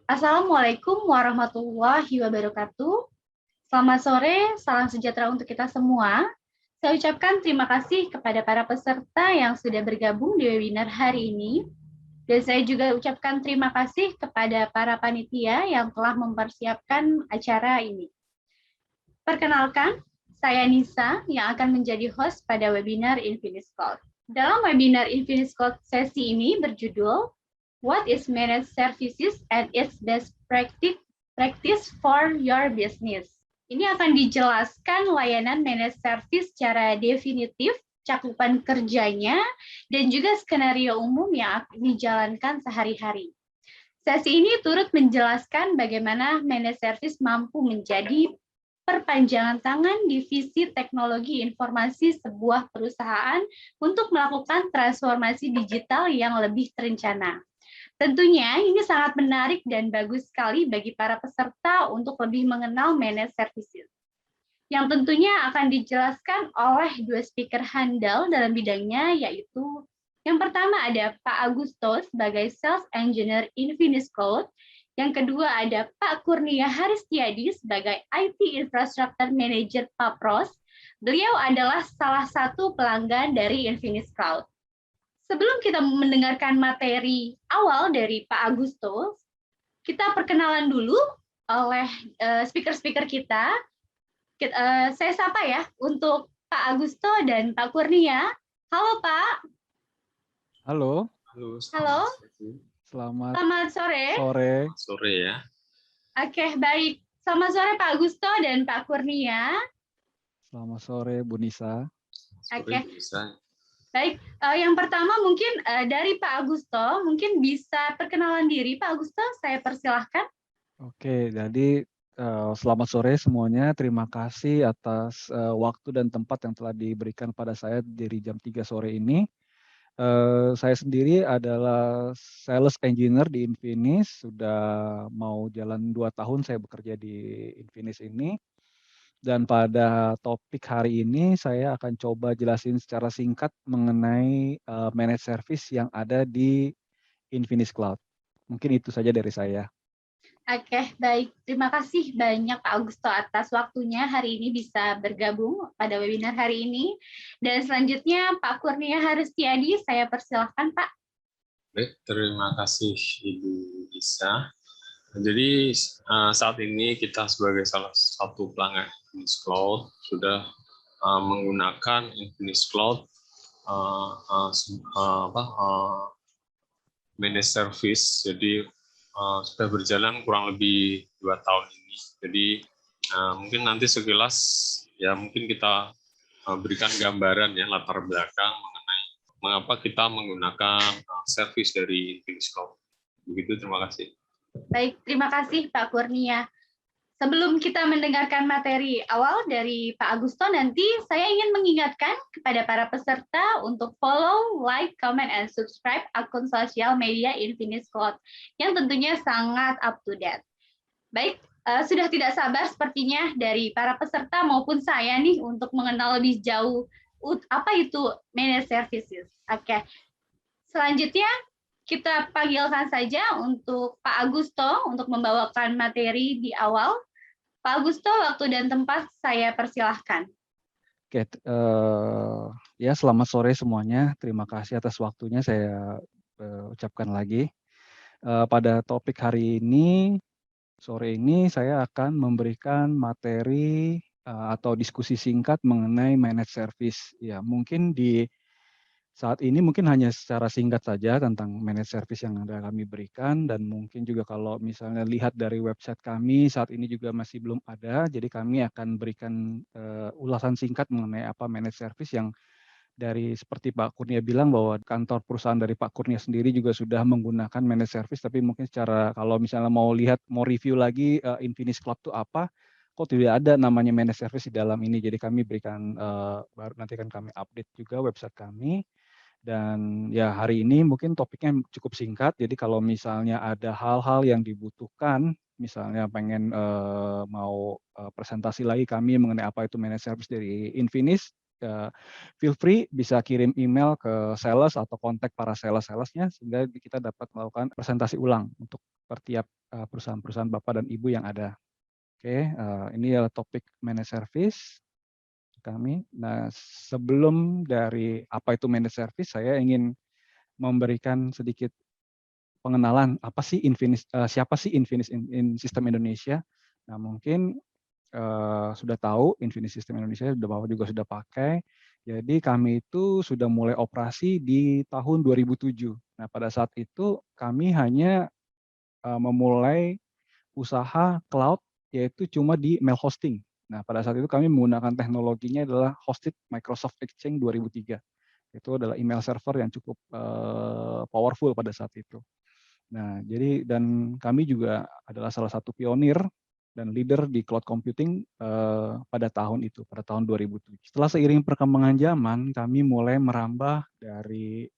Assalamualaikum warahmatullahi wabarakatuh. Selamat sore, salam sejahtera untuk kita semua. Saya ucapkan terima kasih kepada para peserta yang sudah bergabung di webinar hari ini. Dan saya juga ucapkan terima kasih kepada para panitia yang telah mempersiapkan acara ini. Perkenalkan, saya Nisa yang akan menjadi host pada webinar Infinis Cloud. Dalam webinar Infinis Cloud sesi ini berjudul What is Managed Services and its Best Practice for Your Business. Ini akan dijelaskan layanan managed service secara definitif, cakupan kerjanya, dan juga skenario umum yang dijalankan sehari-hari. Sesi ini turut menjelaskan bagaimana managed service mampu menjadi perpanjangan tangan divisi teknologi informasi sebuah perusahaan untuk melakukan transformasi digital yang lebih terencana. Tentunya ini sangat menarik dan bagus sekali bagi para peserta untuk lebih mengenal managed services. Yang tentunya akan dijelaskan oleh dua speaker handal dalam bidangnya, yaitu yang pertama ada Pak Agusto sebagai Sales Engineer Infinis Cloud, yang kedua ada Pak Kurnia Haristiadi sebagai IT Infrastructure Manager Papros. Beliau adalah salah satu pelanggan dari Infinis Cloud. Sebelum kita mendengarkan materi awal dari Pak Agusto, kita perkenalan dulu oleh speaker-speaker kita. Saya sapa ya untuk Pak Agusto dan Pak Kurnia. Halo Pak. Halo. Halo. Selamat sore. Sore ya. Oke, baik. Selamat sore Pak Agusto dan Pak Kurnia. Selamat sore Bu Nisa. Oke. Baik, yang pertama mungkin dari Pak Agusto, mungkin bisa perkenalan diri Pak Agusto, saya persilahkan. Oke, jadi selamat sore semuanya. Terima kasih atas waktu dan tempat yang telah diberikan pada saya dari jam 3 sore ini. Saya sendiri adalah Sales Engineer di Infinis, sudah mau jalan 2 tahun saya bekerja di Infinis ini. Dan pada topik hari ini saya akan coba jelasin secara singkat mengenai managed service yang ada di Infinis Cloud. Mungkin itu saja dari saya. Oke, baik. Terima kasih banyak Pak Augusto atas waktunya hari ini bisa bergabung pada webinar hari ini. Dan selanjutnya Pak Kurnia Haristiadi, saya persilahkan Pak. Baik, terima kasih Ibu Isa. Jadi saat ini kita sebagai salah satu pelanggan Infinis Cloud sudah menggunakan Infinis Cloud managed service. Jadi sudah berjalan kurang lebih 2 tahun ini. Jadi mungkin nanti sekilas ya mungkin kita berikan gambaran ya latar belakang mengenai mengapa kita menggunakan service dari Infinis Cloud. Begitu, terima kasih. Baik, terima kasih Pak Kurnia. Sebelum kita mendengarkan materi awal dari Pak Agusto, nanti saya ingin mengingatkan kepada para peserta untuk follow, like, comment, and subscribe akun sosial media Infinis Cloud yang tentunya sangat up to date. Baik, sudah tidak sabar sepertinya dari para peserta maupun saya nih untuk mengenal lebih jauh apa itu managed services. Oke, selanjutnya kita panggilkan saja untuk Pak Agusto untuk membawakan materi di awal. Pak Agusto, waktu dan tempat saya persilahkan. Oke, ya selamat sore semuanya. Terima kasih atas waktunya saya ucapkan lagi. Pada topik hari ini, sore ini saya akan memberikan materi atau diskusi singkat mengenai managed service. Ya, mungkin di saat ini mungkin hanya secara singkat saja tentang managed service yang ada kami berikan, dan mungkin juga kalau misalnya lihat dari website kami saat ini juga masih belum ada, jadi kami akan berikan ulasan singkat mengenai apa managed service yang dari seperti Pak Kurnia bilang bahwa kantor perusahaan dari Pak Kurnia sendiri juga sudah menggunakan managed service, tapi mungkin secara kalau misalnya mau review lagi Infinis Cloud itu apa, kok tidak ada namanya managed service di dalam ini. Jadi kami berikan nanti kan kami update juga website kami. Dan ya hari ini mungkin topiknya cukup singkat, jadi kalau misalnya ada hal-hal yang dibutuhkan, misalnya pengen mau presentasi lagi kami mengenai apa itu managed service dari Infinis, feel free bisa kirim email ke sales atau kontak para sales-salesnya sehingga kita dapat melakukan presentasi ulang untuk per tiap perusahaan-perusahaan Bapak dan Ibu yang ada. Oke, ini adalah topik managed service kami. Nah, sebelum dari apa itu managed service, saya ingin memberikan sedikit pengenalan apa sih Infinis, siapa sih Infinis in System Indonesia. Nah, mungkin sudah tahu Infinis System Indonesia, Bapak juga sudah pakai. Jadi kami itu sudah mulai operasi di tahun 2007. Nah, pada saat itu kami hanya memulai usaha cloud, yaitu cuma di mail hosting. Nah, pada saat itu kami menggunakan teknologinya adalah hosted Microsoft Exchange 2003. Itu adalah email server yang cukup powerful pada saat itu. Nah, jadi dan kami juga adalah salah satu pionir dan leader di cloud computing pada tahun itu, pada tahun 2007. Setelah seiring perkembangan zaman, kami mulai merambah dari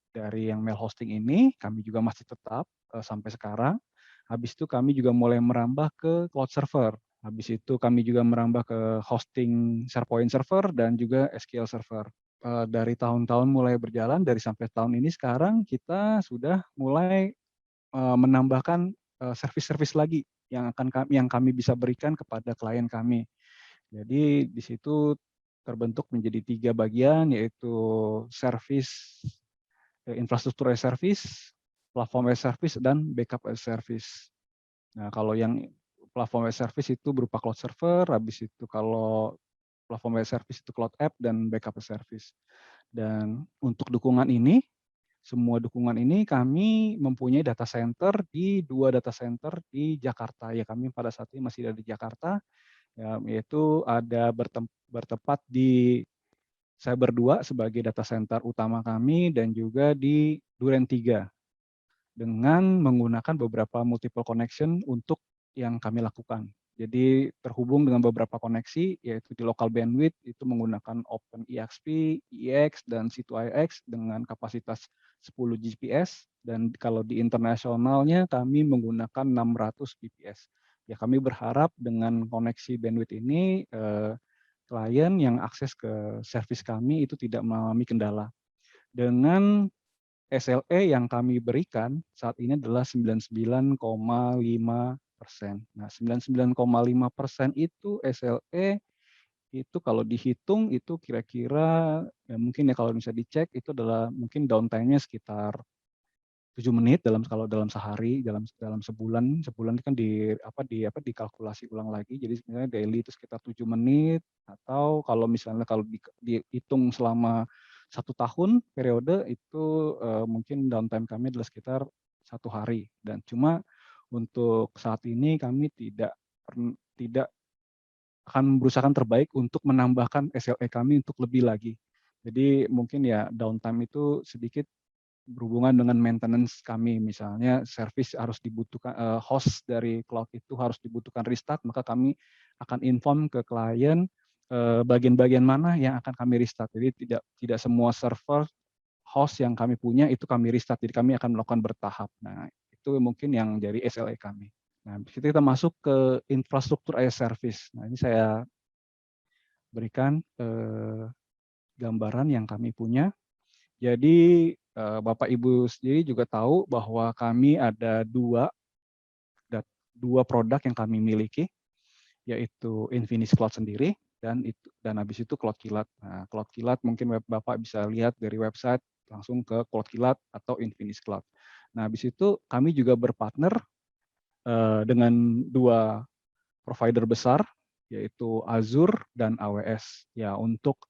yang mail hosting ini, kami juga masih tetap sampai sekarang. Habis itu kami juga mulai merambah ke cloud server. Habis itu kami juga merambah ke hosting SharePoint server dan juga SQL server. Dari tahun-tahun mulai berjalan, dari sampai tahun ini sekarang kita sudah mulai menambahkan servis-servis lagi yang kami bisa berikan kepada klien kami. Jadi di situ terbentuk menjadi 3 bagian, yaitu service, infrastruktur as service, platform as service, dan backup as service. Nah, kalau yang platform as service itu berupa cloud server, habis itu kalau platform as service itu cloud app dan backup as service. Dan untuk dukungan ini, semua dukungan ini kami mempunyai data center di 2 data center di Jakarta. Ya, kami pada saat ini masih ada di Jakarta, ya, yaitu ada bertempat di saya berdua sebagai data center utama kami dan juga di Duren 3 dengan menggunakan beberapa multiple connection untuk yang kami lakukan. Jadi terhubung dengan beberapa koneksi, yaitu di local bandwidth itu menggunakan OpenEXP, EX, dan C2IX dengan kapasitas 10 Gbps, dan kalau di internasionalnya kami menggunakan 600 Gbps. Ya, kami berharap dengan koneksi bandwidth ini klien yang akses ke service kami itu tidak mengalami kendala. Dengan SLE yang kami berikan saat ini adalah 99,5%. Nah, 99,5% itu SLE itu kalau dihitung itu kira-kira ya mungkin ya kalau bisa dicek itu adalah mungkin downtime-nya sekitar 7 menit kalau dalam sehari, dalam sebulan kan dikalkulasi ulang lagi. Jadi sebenarnya daily itu sekitar 7 menit, atau kalau misalnya dihitung selama 1 tahun periode itu mungkin downtime kami adalah sekitar 1 hari. Dan cuma untuk saat ini kami tidak akan berusaha terbaik untuk menambahkan SLE kami untuk lebih lagi. Jadi mungkin ya downtime itu sedikit berhubungan dengan maintenance kami, misalnya service harus dibutuhkan, host dari cloud itu harus dibutuhkan restart, maka kami akan inform ke klien bagian-bagian mana yang akan kami restart. Jadi tidak semua server host yang kami punya itu kami restart, jadi kami akan melakukan bertahap. Nah, itu mungkin yang dari SLA kami. Nah, kita masuk ke infrastruktur as service. Nah, ini saya berikan gambaran yang kami punya. Jadi Bapak Ibu sendiri juga tahu bahwa kami ada dua produk yang kami miliki, yaitu Infinis Cloud sendiri dan habis itu Cloud Kilat. Nah, Cloud Kilat mungkin Bapak bisa lihat dari website langsung ke Cloud Kilat atau Infinis Cloud. Nah, habis itu kami juga berpartner dengan 2 provider besar, yaitu Azure dan AWS. Ya, untuk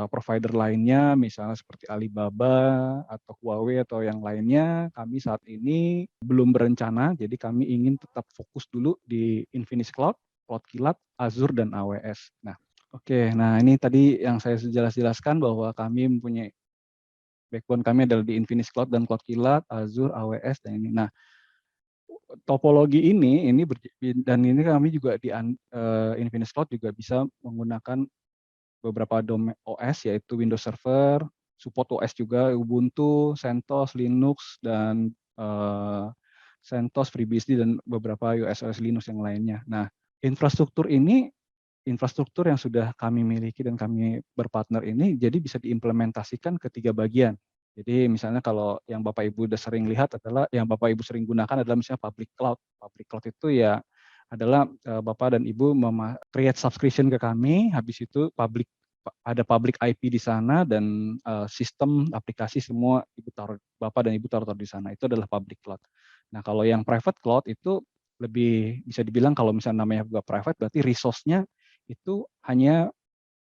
provider lainnya, misalnya seperti Alibaba atau Huawei atau yang lainnya, kami saat ini belum berencana. Jadi kami ingin tetap fokus dulu di Infinis Cloud, Cloud Kilat, Azure dan AWS. Nah, oke. Nah, ini tadi yang saya jelaskan bahwa kami mempunyai backbone kami adalah di Infinis Cloud dan Cloud Kilat, Azure, AWS dan ini. Nah, topologi ini dan ini kami juga di Infinis Cloud juga bisa menggunakan beberapa domain OS, yaitu Windows Server, support OS juga, Ubuntu, CentOS, Linux, dan CentOS, FreeBSD, dan beberapa OS Linux yang lainnya. Nah, infrastruktur yang sudah kami miliki dan kami berpartner ini, jadi bisa diimplementasikan ke 3 bagian. Jadi misalnya kalau yang Bapak Ibu udah sering lihat adalah yang Bapak Ibu sering gunakan adalah misalnya public cloud. Public cloud itu ya adalah Bapak dan Ibu create subscription ke kami, habis itu ada public IP di sana dan sistem aplikasi semua Bapak dan Ibu taruh di sana. Itu adalah public cloud. Nah, kalau yang private cloud itu lebih bisa dibilang kalau misalnya namanya juga private berarti resource-nya itu hanya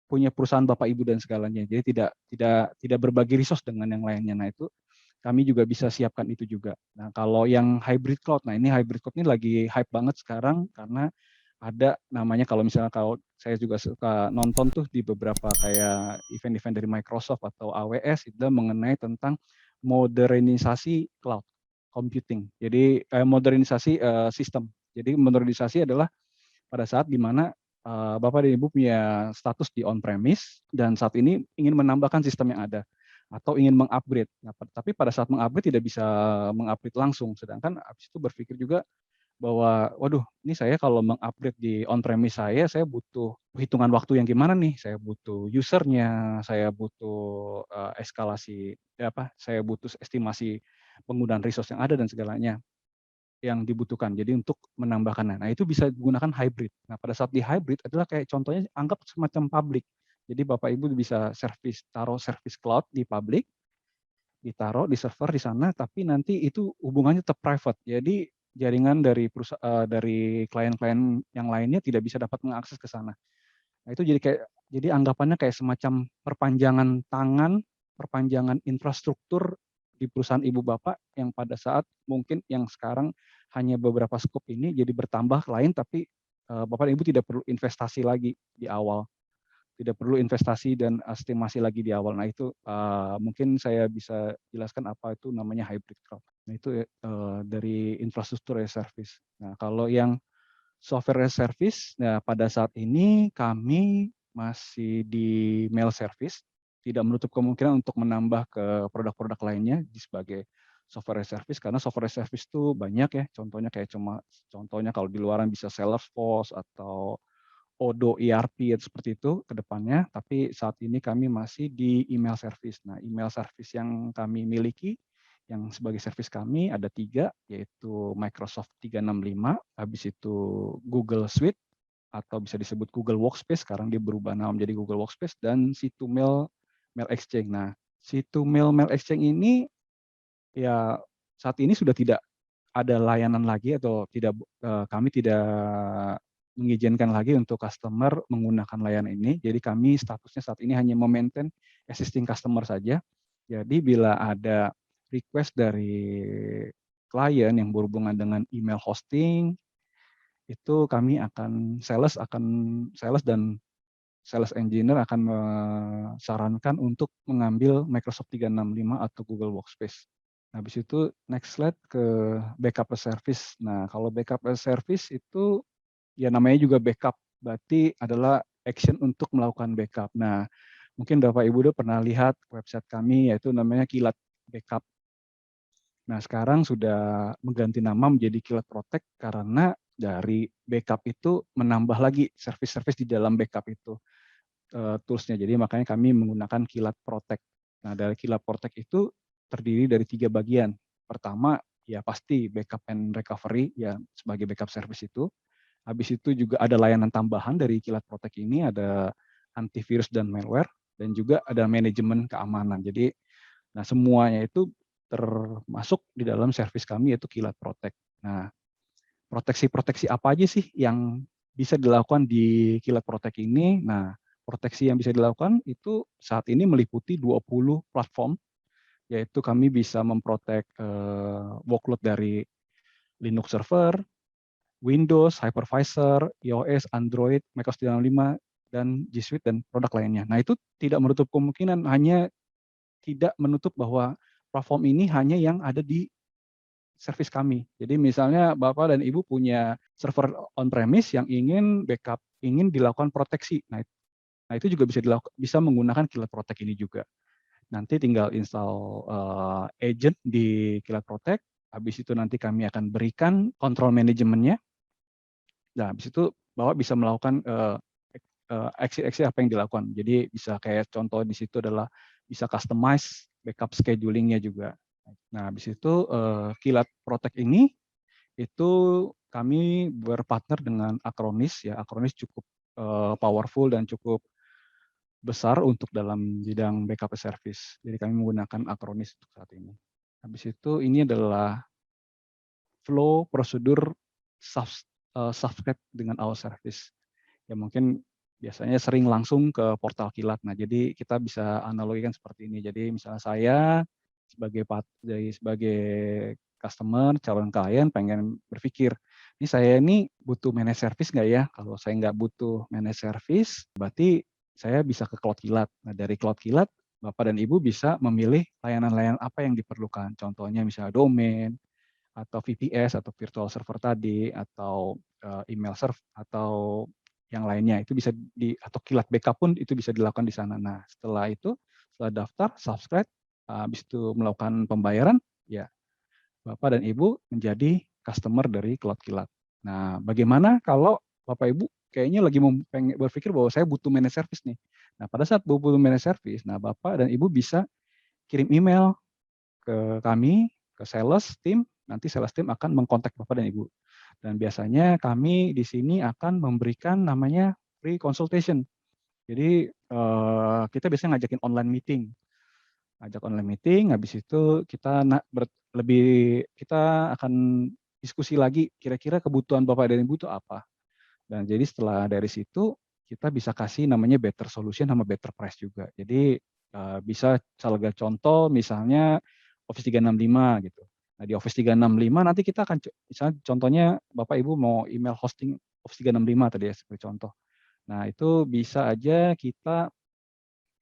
punya perusahaan Bapak Ibu dan segalanya. Jadi tidak berbagi resource dengan yang lainnya. Nah, itu kami juga bisa siapkan itu juga. Nah, kalau yang hybrid cloud, nah ini hybrid cloud ini lagi hype banget sekarang karena ada namanya kalau misalnya kalau saya juga suka nonton tuh di beberapa kayak event-event dari Microsoft atau AWS itu mengenai tentang modernisasi cloud computing. Jadi modernisasi sistem. Jadi modernisasi adalah pada saat di mana Bapak dan Ibu punya status di on-premise dan saat ini ingin menambahkan sistem yang ada atau ingin mengupgrade. Nah, tapi pada saat mengupgrade tidak bisa mengupgrade langsung. Sedangkan habis itu berpikir juga bahwa, waduh, ini saya kalau mengupgrade di on-premise saya butuh hitungan waktu yang gimana nih? Saya butuh usernya, saya butuh eskalasi, saya butuh estimasi penggunaan resource yang ada dan segalanya yang dibutuhkan. Jadi untuk menambahkan, nah itu bisa digunakan hybrid. Nah pada saat di hybrid adalah kayak contohnya anggap semacam public. Jadi Bapak Ibu bisa taruh service cloud di public, ditaruh di server di sana, tapi nanti itu hubungannya tetap private. Jadi jaringan dari klien-klien yang lainnya tidak bisa dapat mengakses ke sana. Nah itu jadi anggapannya kayak semacam perpanjangan tangan, perpanjangan infrastruktur di perusahaan ibu bapak yang pada saat mungkin yang sekarang hanya beberapa skop ini jadi bertambah lain, tapi bapak dan ibu tidak perlu investasi lagi di awal, tidak perlu investasi dan estimasi lagi di awal. Nah itu mungkin saya bisa jelaskan apa itu namanya hybrid cloud. Nah itu dari infrastruktur as service. Nah kalau yang software as service, nah pada saat ini kami masih di mail service, tidak menutup kemungkinan untuk menambah ke produk-produk lainnya sebagai software as service, karena software as service itu banyak ya, contohnya kalau di luaran bisa Salesforce atau Odoo ERP seperti itu ke depannya, tapi saat ini kami masih di email service. Nah, email service yang kami miliki yang sebagai service kami ada 3, yaitu Microsoft 365, habis itu Google Suite, atau bisa disebut Google Workspace, sekarang dia berubah nama menjadi Google Workspace, dan C2Mail Mail Exchange. Nah, C2Mail Mail Exchange ini ya saat ini sudah tidak ada layanan lagi atau kami tidak mengizinkan lagi untuk customer menggunakan layanan ini. Jadi kami statusnya saat ini hanya memaintain existing customer saja. Jadi bila ada request dari klien yang berhubungan dengan email hosting, itu kami sales dan sales engineer akan menyarankan untuk mengambil Microsoft 365 atau Google Workspace. Nah, habis itu next slide ke backup as service. Nah, kalau backup as service itu ya namanya juga backup, berarti adalah action untuk melakukan backup. Nah, mungkin Bapak Ibu udah pernah lihat website kami, yaitu namanya Kilat Backup. Nah, sekarang sudah mengganti nama menjadi Kilat Protect karena dari backup itu menambah lagi service-service di dalam backup itu toolsnya. Jadi makanya kami menggunakan Kilat Protect. Nah, dari Kilat Protect itu terdiri dari 3 bagian. Pertama, ya pasti backup and recovery ya sebagai backup service itu. Habis itu juga ada layanan tambahan dari Kilat Protect ini, ada antivirus dan malware, dan juga ada manajemen keamanan. Jadi, nah semuanya itu termasuk di dalam service kami yaitu Kilat Protect. Nah, proteksi-proteksi apa aja sih yang bisa dilakukan di Kilat Protect ini? Nah, proteksi yang bisa dilakukan itu saat ini meliputi 20 platform, yaitu kami bisa memprotek workload dari Linux server, Windows, hypervisor, iOS, Android, macOS 365, dan G Suite, dan produk lainnya. Nah, itu tidak menutup kemungkinan, hanya tidak menutup bahwa platform ini hanya yang ada di service kami. Jadi misalnya Bapak dan Ibu punya server on-premise yang ingin backup, ingin dilakukan proteksi. Nah itu juga bisa menggunakan Kilat Protect ini juga. Nanti tinggal install agent di Kilat Protect, habis itu nanti kami akan berikan kontrol manajemennya. Nah, habis itu Bapak bisa melakukan aksi-aksi apa yang dilakukan. Jadi bisa kayak contoh di situ adalah bisa customize backup schedulingnya juga. Nah, habis itu Kilat Protect ini itu kami berpartner dengan Acronis ya. Acronis cukup powerful dan cukup besar untuk dalam bidang backup service. Jadi kami menggunakan Acronis untuk saat ini. Habis itu ini adalah flow prosedur subscribe dengan our service. Ya mungkin biasanya sering langsung ke portal Kilat. Nah, jadi kita bisa analogikan seperti ini. Jadi misalnya saya sebagai customer, calon klien pengen berpikir, ini saya ini butuh managed service nggak ya? Kalau saya nggak butuh managed service, berarti saya bisa ke Cloud Kilat. Nah, dari Cloud Kilat, Bapak dan Ibu bisa memilih layanan-layanan apa yang diperlukan. Contohnya misalnya domain, atau VPS atau virtual server tadi, atau email server, atau yang lainnya itu bisa atau Kilat backup pun itu bisa dilakukan di sana. Nah, setelah itu, setelah daftar, subscribe, habis itu melakukan pembayaran, ya Bapak dan Ibu menjadi customer dari Cloud Kilat. Nah, bagaimana kalau Bapak Ibu kayaknya lagi berpikir bahwa saya butuh managed service nih. Nah, pada saat butuh managed service, nah Bapak dan Ibu bisa kirim email ke kami, ke sales team, nanti sales team akan mengkontak Bapak dan Ibu. Dan biasanya kami di sini akan memberikan namanya free consultation. Jadi kita biasanya ngajakin online meeting. Ajak online meeting, habis itu kita kita akan diskusi lagi kira-kira kebutuhan Bapak dan Ibu itu apa. Dan jadi setelah dari situ kita bisa kasih namanya better solution sama better price juga. Jadi bisa salah contoh misalnya Office 365 gitu. Nah, di Office 365 nanti kita akan misalnya contohnya Bapak Ibu mau email hosting Office 365 tadi ya sebagai contoh. Nah, itu bisa aja kita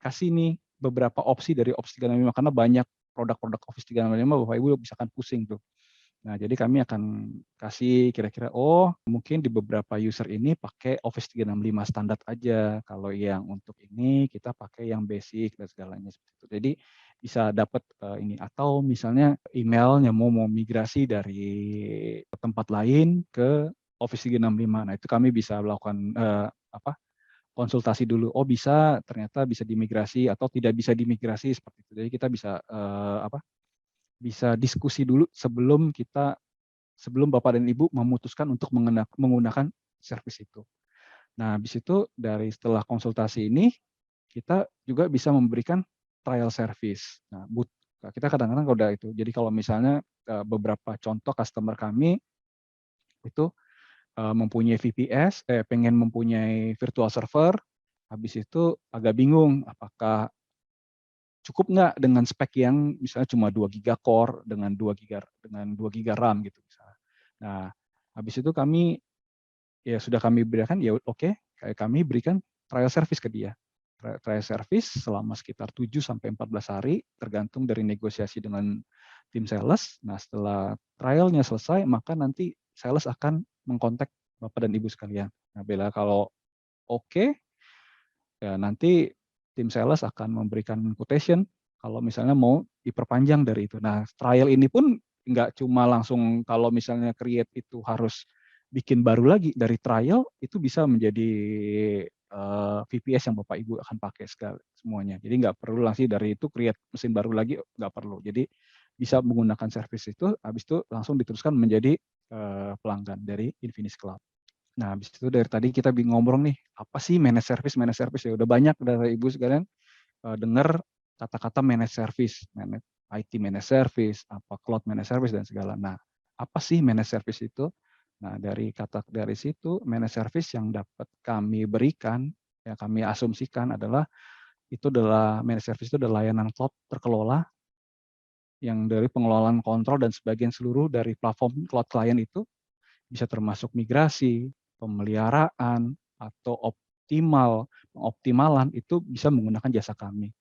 kasih nih beberapa opsi dari Office 365 karena banyak produk-produk Office 365 Bapak Ibu bisa akan pusing tuh. Nah, jadi kami akan kasih kira-kira, oh mungkin di beberapa user ini pakai Office 365 standar aja. Kalau yang untuk ini kita pakai yang basic dan segalanya seperti itu. Jadi bisa dapat ini. Atau misalnya emailnya mau migrasi dari tempat lain ke Office 365. Nah, itu kami bisa melakukan konsultasi dulu. Oh bisa, ternyata bisa dimigrasi atau tidak bisa dimigrasi seperti itu. Jadi kita bisa bisa diskusi dulu sebelum Bapak dan Ibu memutuskan untuk menggunakan service itu. Nah, habis itu setelah konsultasi ini, kita juga bisa memberikan trial service. Nah, kita kadang-kadang udah itu. Jadi kalau misalnya beberapa contoh customer kami itu mempunyai VPS, pengen mempunyai virtual server, habis itu agak bingung apakah cukup nggak dengan spek yang misalnya cuma 2 giga core dengan 2 giga RAM gitu misalnya. Nah, habis itu kami sudah kami berikan ya oke, kami berikan trial service ke dia. Trial service selama sekitar 7 sampai 14 hari tergantung dari negosiasi dengan tim sales. Nah, setelah trialnya selesai, maka nanti sales akan mengkontak Bapak dan Ibu sekalian. Nah, bila kalau oke, ya nanti tim sales akan memberikan quotation kalau misalnya mau diperpanjang dari itu. Nah, trial ini pun nggak cuma langsung kalau misalnya create itu harus bikin baru lagi. Dari trial itu bisa menjadi VPS yang Bapak Ibu akan pakai semuanya. Jadi nggak perlu langsung dari itu create mesin baru lagi, nggak perlu. Jadi bisa menggunakan service itu, habis itu langsung diteruskan menjadi pelanggan dari Infinis Cloud. Nah, habis itu dari tadi kita ngobrol nih, apa sih managed service ya udah banyak dari Ibu sekalian dengar kata-kata managed service, IT managed service, apa cloud managed service dan segala. Nah, apa sih managed service itu? Nah, dari situ managed service yang dapat kami berikan, yang kami asumsikan adalah managed service itu adalah layanan cloud terkelola yang dari pengelolaan kontrol dan sebagian seluruh dari platform cloud klien itu bisa termasuk migrasi, pemeliharaan, atau pengoptimalan itu bisa menggunakan jasa kami.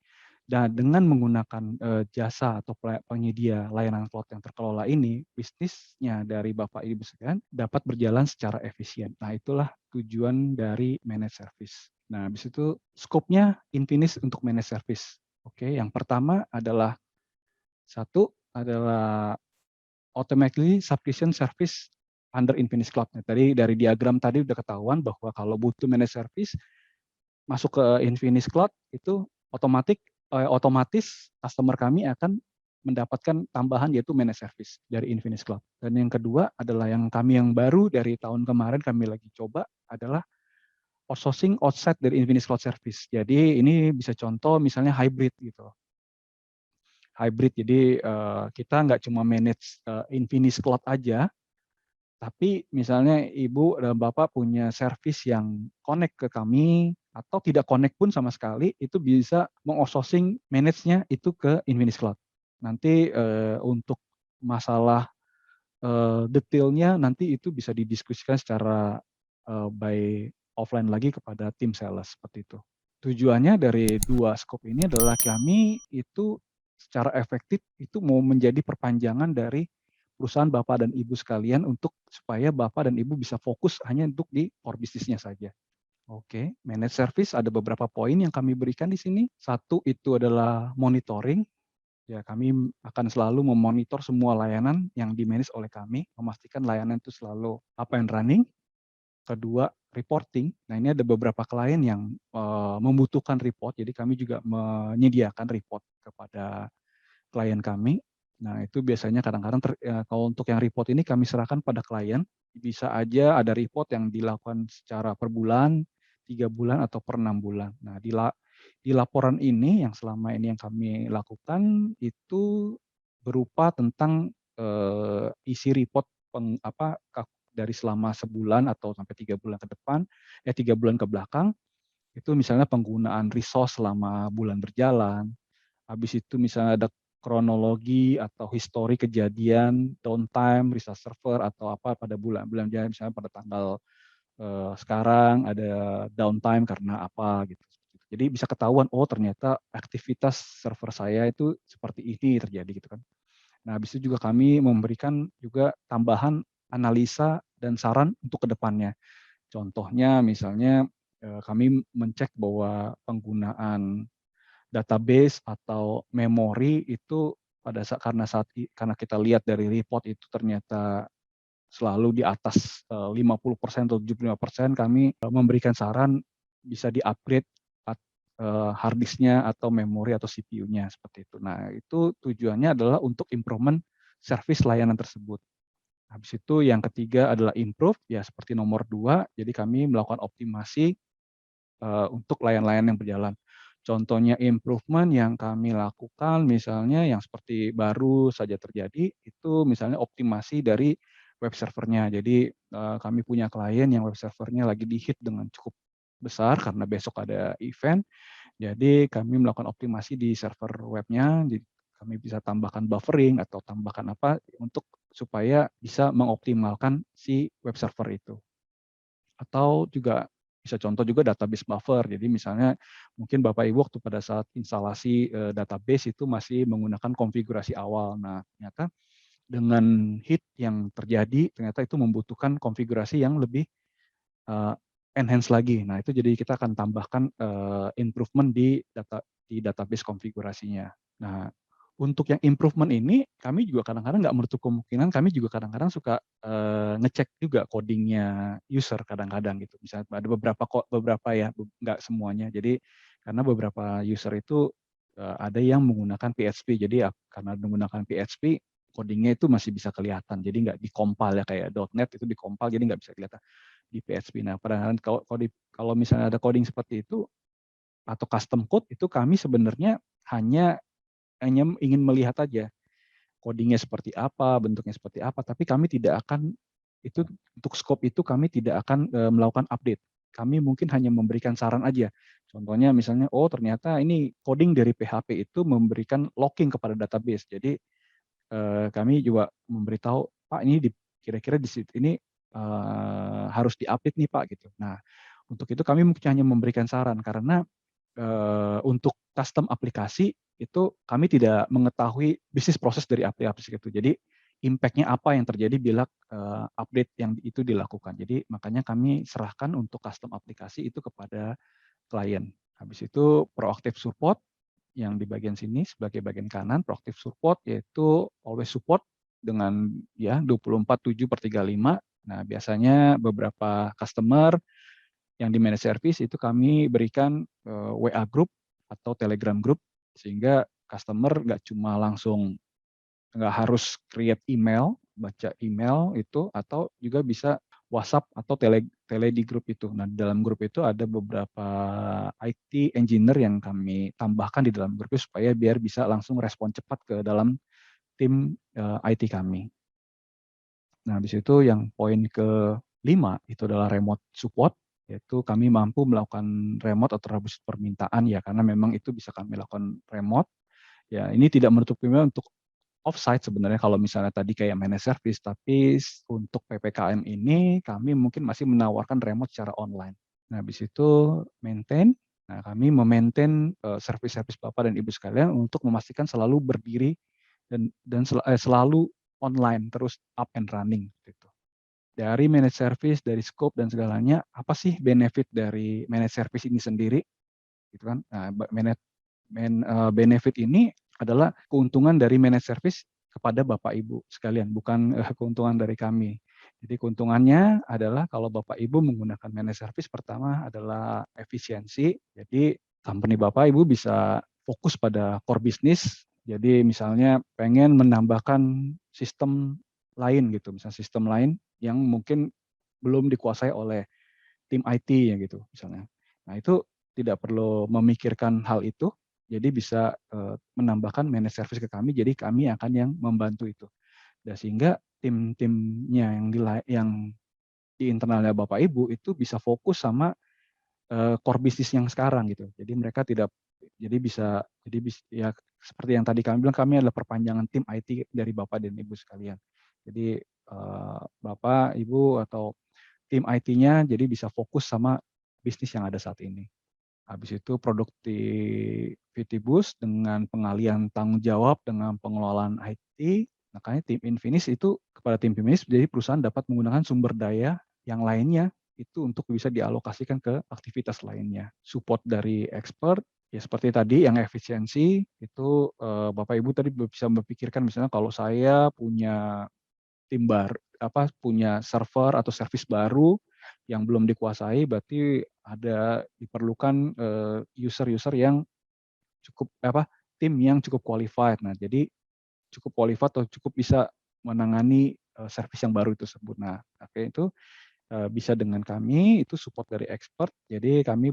Dan dengan menggunakan jasa atau penyedia layanan cloud yang terkelola ini, bisnisnya dari Bapak Ibu sekalian dapat berjalan secara efisien. Nah, itulah tujuan dari managed service. Nah, habis itu skopnya Infinis untuk managed service. Oke, yang pertama adalah automatically sufficient service under Infinis Cloud. Nah, tadi dari diagram tadi udah ketahuan bahwa kalau butuh managed service masuk ke Infinis Cloud itu otomatis otomatis customer kami akan mendapatkan tambahan yaitu managed service dari Infinix Cloud. Dan yang kedua adalah yang baru dari tahun kemarin kami lagi coba adalah outsourcing outside dari Infinix Cloud Service. Jadi ini bisa contoh misalnya hybrid gitu. Hybrid, jadi kita nggak cuma manage Infinix Cloud aja, tapi misalnya Ibu dan Bapak punya service yang connect ke kami, atau tidak connect pun sama sekali, itu bisa meng-outsourcing manage-nya itu ke Infinix Cloud. Nanti untuk masalah detailnya nanti itu bisa didiskusikan secara by offline lagi kepada tim sales seperti itu. Tujuannya dari dua scope ini adalah kami itu secara efektif itu mau menjadi perpanjangan dari perusahaan Bapak dan Ibu sekalian untuk supaya Bapak dan Ibu bisa fokus hanya untuk di core bisnisnya saja. Oke, managed service ada beberapa poin yang kami berikan di sini. Satu itu adalah monitoring. Ya, kami akan selalu memonitor semua layanan yang di-manage oleh kami, memastikan layanan itu selalu up and running. Kedua, reporting. Nah, ini ada beberapa klien yang membutuhkan report, jadi kami juga menyediakan report kepada klien kami. Nah, itu biasanya kadang-kadang kalau untuk yang report ini kami serahkan pada klien. Bisa aja ada report yang dilakukan secara per bulan, 3 bulan, atau per 6 bulan. Nah, di laporan ini yang selama ini yang kami lakukan itu berupa tentang isi report dari selama sebulan atau sampai 3 bulan ke depan, 3 bulan ke belakang, itu misalnya penggunaan resource selama bulan berjalan, habis itu misalnya ada kronologi atau histori kejadian, downtime, restart server, atau apa pada bulan-bulan, misalnya pada tanggal sekarang ada downtime karena apa gitu. Jadi bisa ketahuan, oh ternyata aktivitas server saya itu seperti ini terjadi gitu kan. Nah, habis itu juga kami memberikan juga tambahan analisa dan saran untuk kedepannya. Contohnya misalnya kami mencek bahwa penggunaan database atau memori itu karena kita lihat dari report itu ternyata selalu di atas 50% atau 75%, kami memberikan saran bisa di-upgrade hard disk-nya atau memori atau CPU-nya seperti itu. Nah, itu tujuannya adalah untuk improvement service layanan tersebut. Habis itu yang ketiga adalah improve, ya seperti nomor 2, jadi kami melakukan optimasi untuk layanan-layanan yang berjalan. Contohnya improvement yang kami lakukan misalnya yang seperti baru saja terjadi, itu misalnya optimasi dari web servernya. Jadi kami punya klien yang web servernya lagi di-hit dengan cukup besar karena besok ada event, jadi kami melakukan optimasi di server webnya, jadi kami bisa tambahkan buffering atau tambahkan apa untuk supaya bisa mengoptimalkan si web server itu. Atau juga bisa contoh juga database buffer. Jadi misalnya mungkin Bapak Ibu waktu pada saat instalasi database itu masih menggunakan konfigurasi awal. Nah, ternyata dengan hit yang terjadi ternyata itu membutuhkan konfigurasi yang lebih enhance lagi. Nah, itu jadi kita akan tambahkan improvement di database konfigurasinya. Nah, untuk yang improvement ini kami juga kadang-kadang nggak menutup kemungkinan, kami juga kadang-kadang suka ngecek juga codingnya user kadang-kadang gitu. Misalnya ada beberapa ya, nggak semuanya. Jadi karena beberapa user itu ada yang menggunakan PHP. Jadi karena menggunakan PHP codingnya itu masih bisa kelihatan. Jadi nggak di-compile ya kayak .NET itu di-compile jadi nggak bisa kelihatan di PHP. Nah, padahal kalau misalnya ada coding seperti itu atau custom code itu kami sebenarnya hanya ingin melihat aja codingnya seperti apa, bentuknya seperti apa, tapi kami tidak akan itu untuk scope itu kami tidak akan melakukan update. Kami mungkin hanya memberikan saran aja. Contohnya misalnya, oh ternyata ini coding dari PHP itu memberikan locking kepada database. Jadi kami juga memberitahu, Pak ini kira-kira di situ ini harus diupdate nih Pak gitu. Nah, untuk itu kami mungkin hanya memberikan saran karena untuk custom aplikasi itu kami tidak mengetahui bisnis proses dari aplikasi itu. Jadi impact-nya apa yang terjadi bila update yang itu dilakukan. Jadi makanya kami serahkan untuk custom aplikasi itu kepada klien. Habis itu proactive support yang di bagian sini sebagai bagian kanan, proactive support yaitu always support dengan ya 24/7/35. Nah, biasanya beberapa customer yang di managed service itu kami berikan WA group atau Telegram group Sehingga customer nggak cuma langsung, nggak harus create email, baca email itu, atau juga bisa WhatsApp atau tele di grup itu. Nah, di dalam grup itu ada beberapa IT engineer yang kami tambahkan di dalam grup itu supaya biar bisa langsung respon cepat ke dalam tim IT kami. Nah, habis itu yang poin ke-5 itu adalah remote support, yaitu kami mampu melakukan remote atau troubleshoot permintaan ya, karena memang itu bisa kami lakukan remote. Ya, ini tidak menutup kemungkinan untuk offsite sebenarnya kalau misalnya tadi kayak managed service, tapi untuk PPKM ini kami mungkin masih menawarkan remote secara online. Nah, habis itu maintain. Nah, kami memaintain service-service Bapak dan Ibu sekalian untuk memastikan selalu berdiri dan selalu online terus up and running gitu. Dari managed service, dari scope dan segalanya, apa sih benefit dari managed service ini sendiri? Gitu kan. Nah, benefit ini adalah keuntungan dari managed service kepada Bapak Ibu sekalian, bukan keuntungan dari kami. Jadi keuntungannya adalah kalau Bapak Ibu menggunakan managed service, pertama adalah efisiensi. Jadi company Bapak Ibu bisa fokus pada core business. Jadi misalnya pengen menambahkan sistem lain gitu, misalnya sistem lain yang mungkin belum dikuasai oleh tim IT ya gitu misalnya. Nah, itu tidak perlu memikirkan hal itu, jadi bisa menambahkan managed service ke kami, jadi kami akan yang membantu itu. Dan sehingga tim-timnya yang di internalnya Bapak Ibu itu bisa fokus sama core bisnis yang sekarang gitu. Jadi mereka tidak ya seperti yang tadi kami bilang, kami adalah perpanjangan tim IT dari Bapak dan Ibu sekalian. Jadi Bapak, Ibu atau tim IT-nya jadi bisa fokus sama bisnis yang ada saat ini. Habis itu productivity boost dengan pengalihan tanggung jawab dengan pengelolaan IT. Makanya tim Infinis itu kepada tim Infinis, jadi perusahaan dapat menggunakan sumber daya yang lainnya itu untuk bisa dialokasikan ke aktivitas lainnya. Support dari expert, ya seperti tadi yang efisiensi itu Bapak Ibu tadi bisa berpikirkan misalnya kalau saya punya tim baru, punya server atau service baru yang belum dikuasai, berarti diperlukan user-user yang cukup tim yang cukup qualified. Nah, jadi cukup qualified atau cukup bisa menangani service yang baru tersebut. Nah, itu bisa dengan kami, itu support dari expert. Jadi kami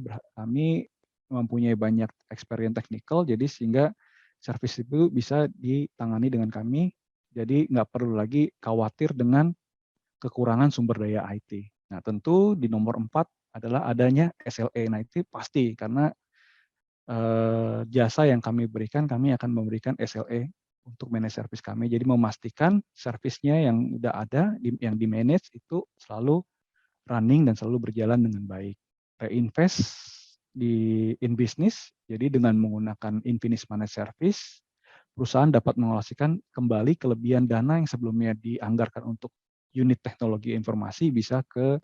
mempunyai banyak experience technical, jadi sehingga service itu bisa ditangani dengan kami. Jadi nggak perlu lagi khawatir dengan kekurangan sumber daya IT. Nah, tentu di nomor 4 adalah adanya SLA. Nah, itu pasti karena jasa yang kami berikan, kami akan memberikan SLA untuk manage service kami. Jadi memastikan service-nya yang udah ada, yang di-manage itu selalu running dan selalu berjalan dengan baik. Reinvest in business, jadi dengan menggunakan Infinis Managed Service, perusahaan dapat mengalokasikan kembali kelebihan dana yang sebelumnya dianggarkan untuk unit teknologi informasi bisa ke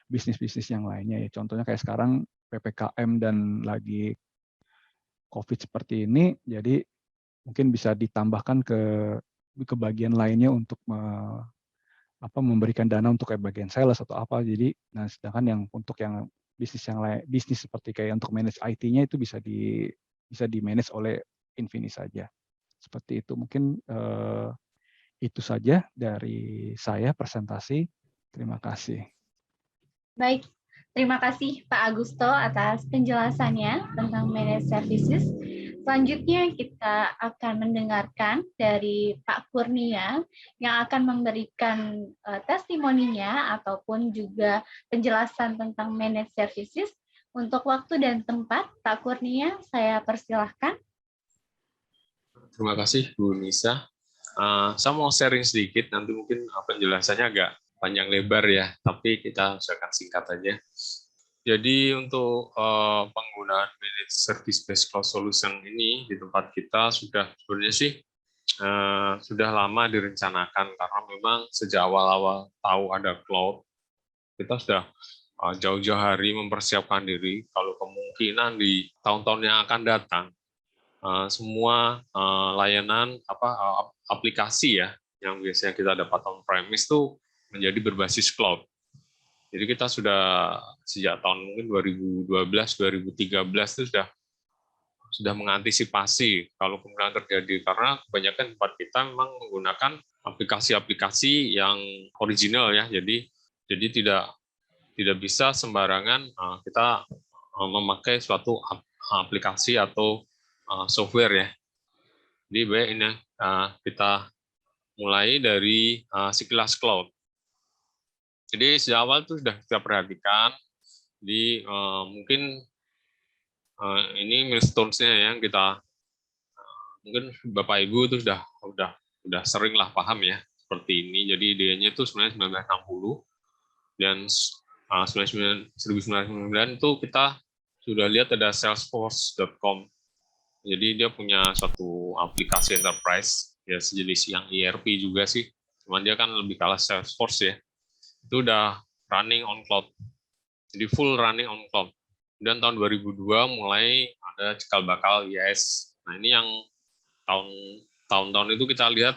bisnis-bisnis yang lainnya ya. Contohnya kayak sekarang PPKM dan lagi COVID seperti ini, jadi mungkin bisa ditambahkan ke bagian lainnya untuk memberikan dana untuk kayak bagian sales atau apa. Jadi, nah sedangkan yang untuk yang bisnis yang lain, bisnis seperti kayak untuk manage IT-nya itu bisa di manage oleh Infinis saja. Seperti itu. Mungkin itu saja dari saya presentasi. Terima kasih. Baik, terima kasih Pak Agusto atas penjelasannya tentang managed services. Selanjutnya kita akan mendengarkan dari Pak Kurnia yang akan memberikan testimoninya ataupun juga penjelasan tentang managed services. Untuk waktu dan tempat, Pak Kurnia, saya persilahkan. Terima kasih Bu Nisa. Saya mau sharing sedikit, nanti mungkin penjelasannya agak panjang lebar ya, tapi kita usahakan singkat aja. Jadi untuk penggunaan managed service based cloud solution ini di tempat kita sebenarnya sih sudah lama direncanakan, karena memang sejak awal-awal tahu ada cloud, kita sudah jauh-jauh hari mempersiapkan diri kalau kemungkinan di tahun-tahun yang akan datang semua layanan aplikasi ya yang biasanya kita dapat on-premise itu menjadi berbasis cloud. Jadi kita sudah sejak tahun mungkin 2012, 2013 itu sudah mengantisipasi kalau kemungkinan terjadi, karena kebanyakan tempat kita memang menggunakan aplikasi-aplikasi yang original ya, jadi tidak bisa sembarangan kita memakai suatu aplikasi atau software ya. Jadi baik ini kita mulai dari sekilas cloud. Jadi sejak awal itu sudah kita perhatikan, di mungkin ini milestones-nya yang kita mungkin Bapak Ibu itu udah sering lah paham ya seperti ini. Jadi idenya itu sebenarnya 1960 dan 1999 itu kita sudah lihat ada Salesforce.com. Jadi dia punya suatu aplikasi enterprise ya, sejenis yang ERP juga sih. Cuman dia kan lebih kalah Salesforce ya. Itu udah running on cloud. Jadi full running on cloud. Dan tahun 2002 mulai ada cikal bakal IaaS. Nah, ini yang tahun-tahun itu kita lihat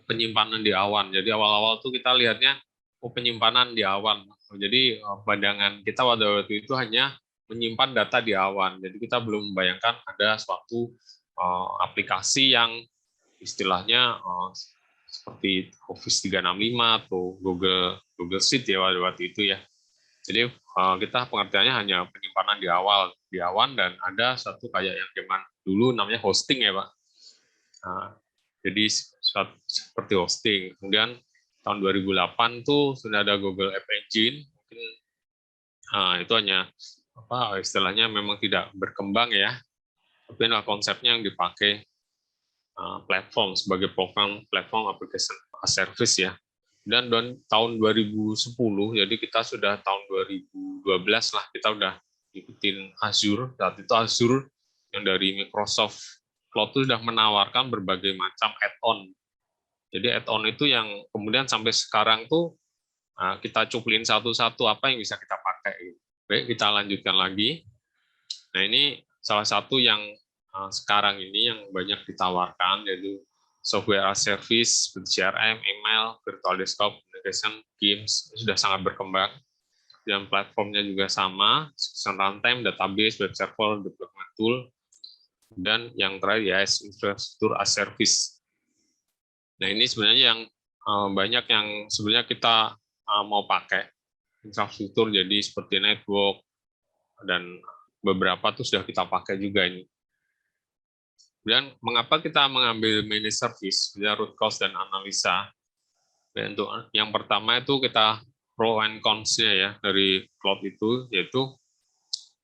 penyimpanan di awan. Jadi awal-awal tuh kita lihatnya penyimpanan di awan. Jadi pandangan kita pada waktu itu hanya menyimpan data di awan. Jadi kita belum membayangkan ada suatu aplikasi yang istilahnya seperti Office 365 atau Google Sheet ya waktu itu ya. Jadi kita pengertiannya hanya penyimpanan di awan, dan ada satu kayak yang zaman dulu namanya hosting ya Pak. Jadi seperti hosting. Kemudian tahun 2008 tuh sudah ada Google App Engine. Mungkin itu hanya istilahnya memang tidak berkembang ya. Tapi nah, konsepnya yang dipakai platform sebagai platform application as service ya. Dan tahun 2010, jadi kita sudah tahun 2012 lah, kita udah ikutin Azure. Saat itu Azure yang dari Microsoft Cloud itu sudah menawarkan berbagai macam add-on. Jadi add-on itu yang kemudian sampai sekarang tuh kita cuplin satu-satu apa yang bisa kita pakai. Baik, kita lanjutkan lagi. Nah ini salah satu yang sekarang ini yang banyak ditawarkan, yaitu software as service, CRM, email, virtual desktop, application, games, sudah sangat berkembang. Dan platformnya juga sama, runtime, database, web server, development tool, dan yang terakhir ya infrastruktur as service. Nah ini sebenarnya yang banyak yang sebenarnya kita mau pakai infrastruktur, jadi seperti network, dan beberapa tuh sudah kita pakai juga ini. Dan mengapa kita mengambil managed service, root cause dan analisa. Dan untuk yang pertama itu kita pro and cons-nya ya dari cloud itu, yaitu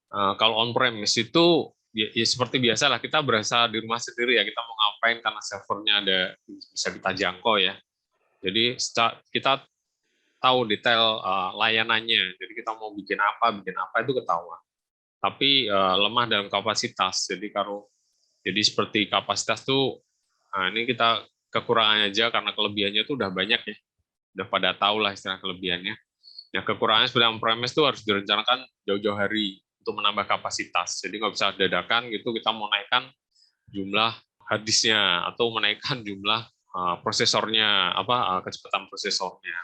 kalau on-premise itu ya seperti biasa lah, kita berasa di rumah sendiri ya, kita mau ngapain karena servernya ada bisa kita jangkau ya. Jadi kita tahu detail layanannya, jadi kita mau bikin apa itu ketahuan. Tapi lemah dalam kapasitas. Jadi seperti kapasitas tuh, ini kita kekurangannya aja, karena kelebihannya tuh udah banyak ya, udah pada tahu lah istilah kelebihannya. Nah kekurangannya sebenarnya on-premise tuh harus direncanakan jauh-jauh hari untuk menambah kapasitas. Jadi nggak bisa dadakan gitu kita mau naikkan jumlah harddisknya atau menaikkan jumlah prosesornya, kecepatan prosesornya.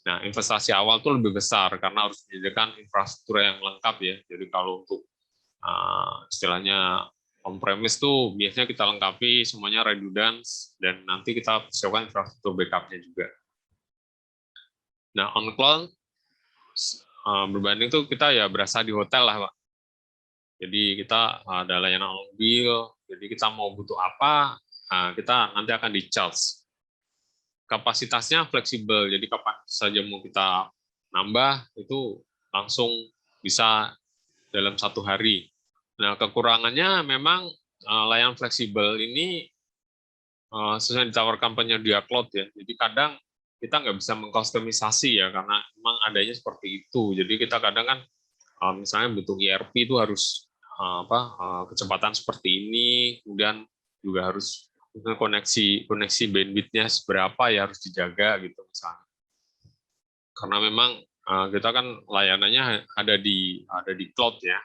Nah investasi awal tuh lebih besar karena harus menyediakan infrastruktur yang lengkap ya. Jadi kalau untuk istilahnya on-premise tuh biasanya kita lengkapi semuanya redundant, dan nanti kita siapkan infrastruktur backup-nya juga. Nah, on-cloud berbanding tuh kita ya berasa di hotel lah, Pak. Jadi kita ada layanan mobil, jadi kita mau butuh apa, kita nanti akan di-charge. Kapasitasnya fleksibel, jadi kapan saja mau kita nambah, itu langsung bisa dalam 1 hari. Nah, kekurangannya memang layanan fleksibel ini sesuai ditawarkan penyedia cloud ya. Jadi kadang kita nggak bisa mengkustomisasi ya, karena memang adanya seperti itu. Jadi kita kadang kan misalnya butuh ERP itu harus kecepatan seperti ini, kemudian juga harus koneksi bandwidth-nya seberapa ya harus dijaga gitu misalnya. Karena memang kita kan layanannya ada di cloud ya.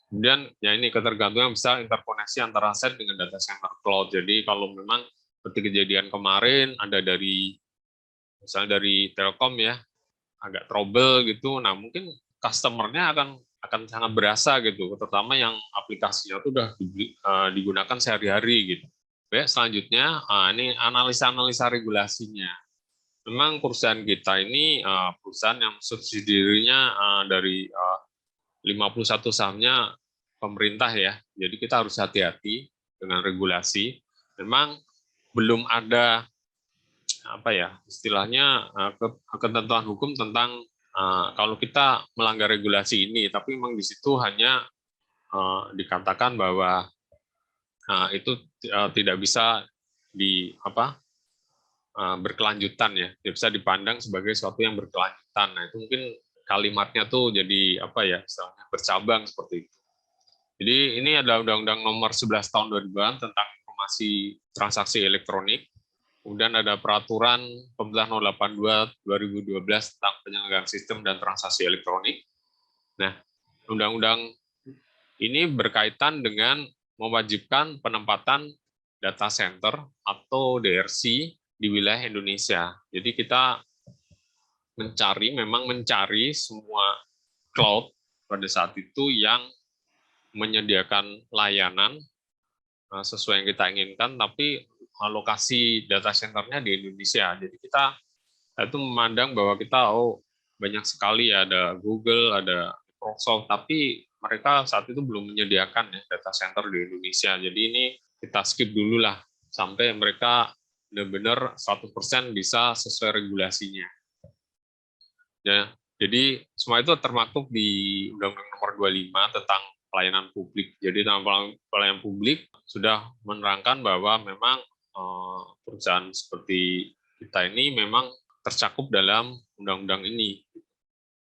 Kemudian ya ini ketergantungan bisa interkoneksi antara aset dengan data center cloud. Jadi kalau memang seperti kejadian kemarin ada misalnya dari Telkom ya agak trouble gitu, nah mungkin customer-nya akan akan sangat berasa gitu, terutama yang aplikasinya itu udah digunakan sehari-hari gitu. Baik, selanjutnya ini analisa-analisa regulasinya. Memang perusahaan kita ini perusahaan yang subsidiarinya dari 51 sahamnya pemerintah ya. Jadi kita harus hati-hati dengan regulasi. Memang belum ada apa ya istilahnya ketentuan hukum tentang kalau kita melanggar regulasi ini, tapi memang di situ hanya dikatakan bahwa itu tidak bisa berkelanjutan ya, tidak bisa dipandang sebagai sesuatu yang berkelanjutan. Nah itu mungkin kalimatnya tuh jadi istilahnya bercabang seperti itu. Jadi ini ada Undang-Undang Nomor 11 Tahun 2000 tentang informasi transaksi elektronik. Kemudian ada Peraturan Pemerintah 082 2012 tentang penyelenggaraan sistem dan transaksi elektronik. Nah, undang-undang ini berkaitan dengan mewajibkan penempatan data center atau DRC di wilayah Indonesia. Jadi kita mencari semua cloud pada saat itu yang menyediakan layanan sesuai yang kita inginkan, tapi lokasi data centernya di Indonesia. Jadi kita itu memandang bahwa kita banyak sekali ada Google, ada Microsoft, tapi mereka saat itu belum menyediakan ya data center di Indonesia. Jadi ini kita skip dulu lah sampai mereka benar-benar 100% bisa sesuai regulasinya. Ya, jadi semua itu termaktub di Undang-Undang Nomor 25 tentang pelayanan publik. Jadi dalam pelayanan publik sudah menerangkan bahwa memang perusahaan seperti kita ini memang tercakup dalam undang-undang ini,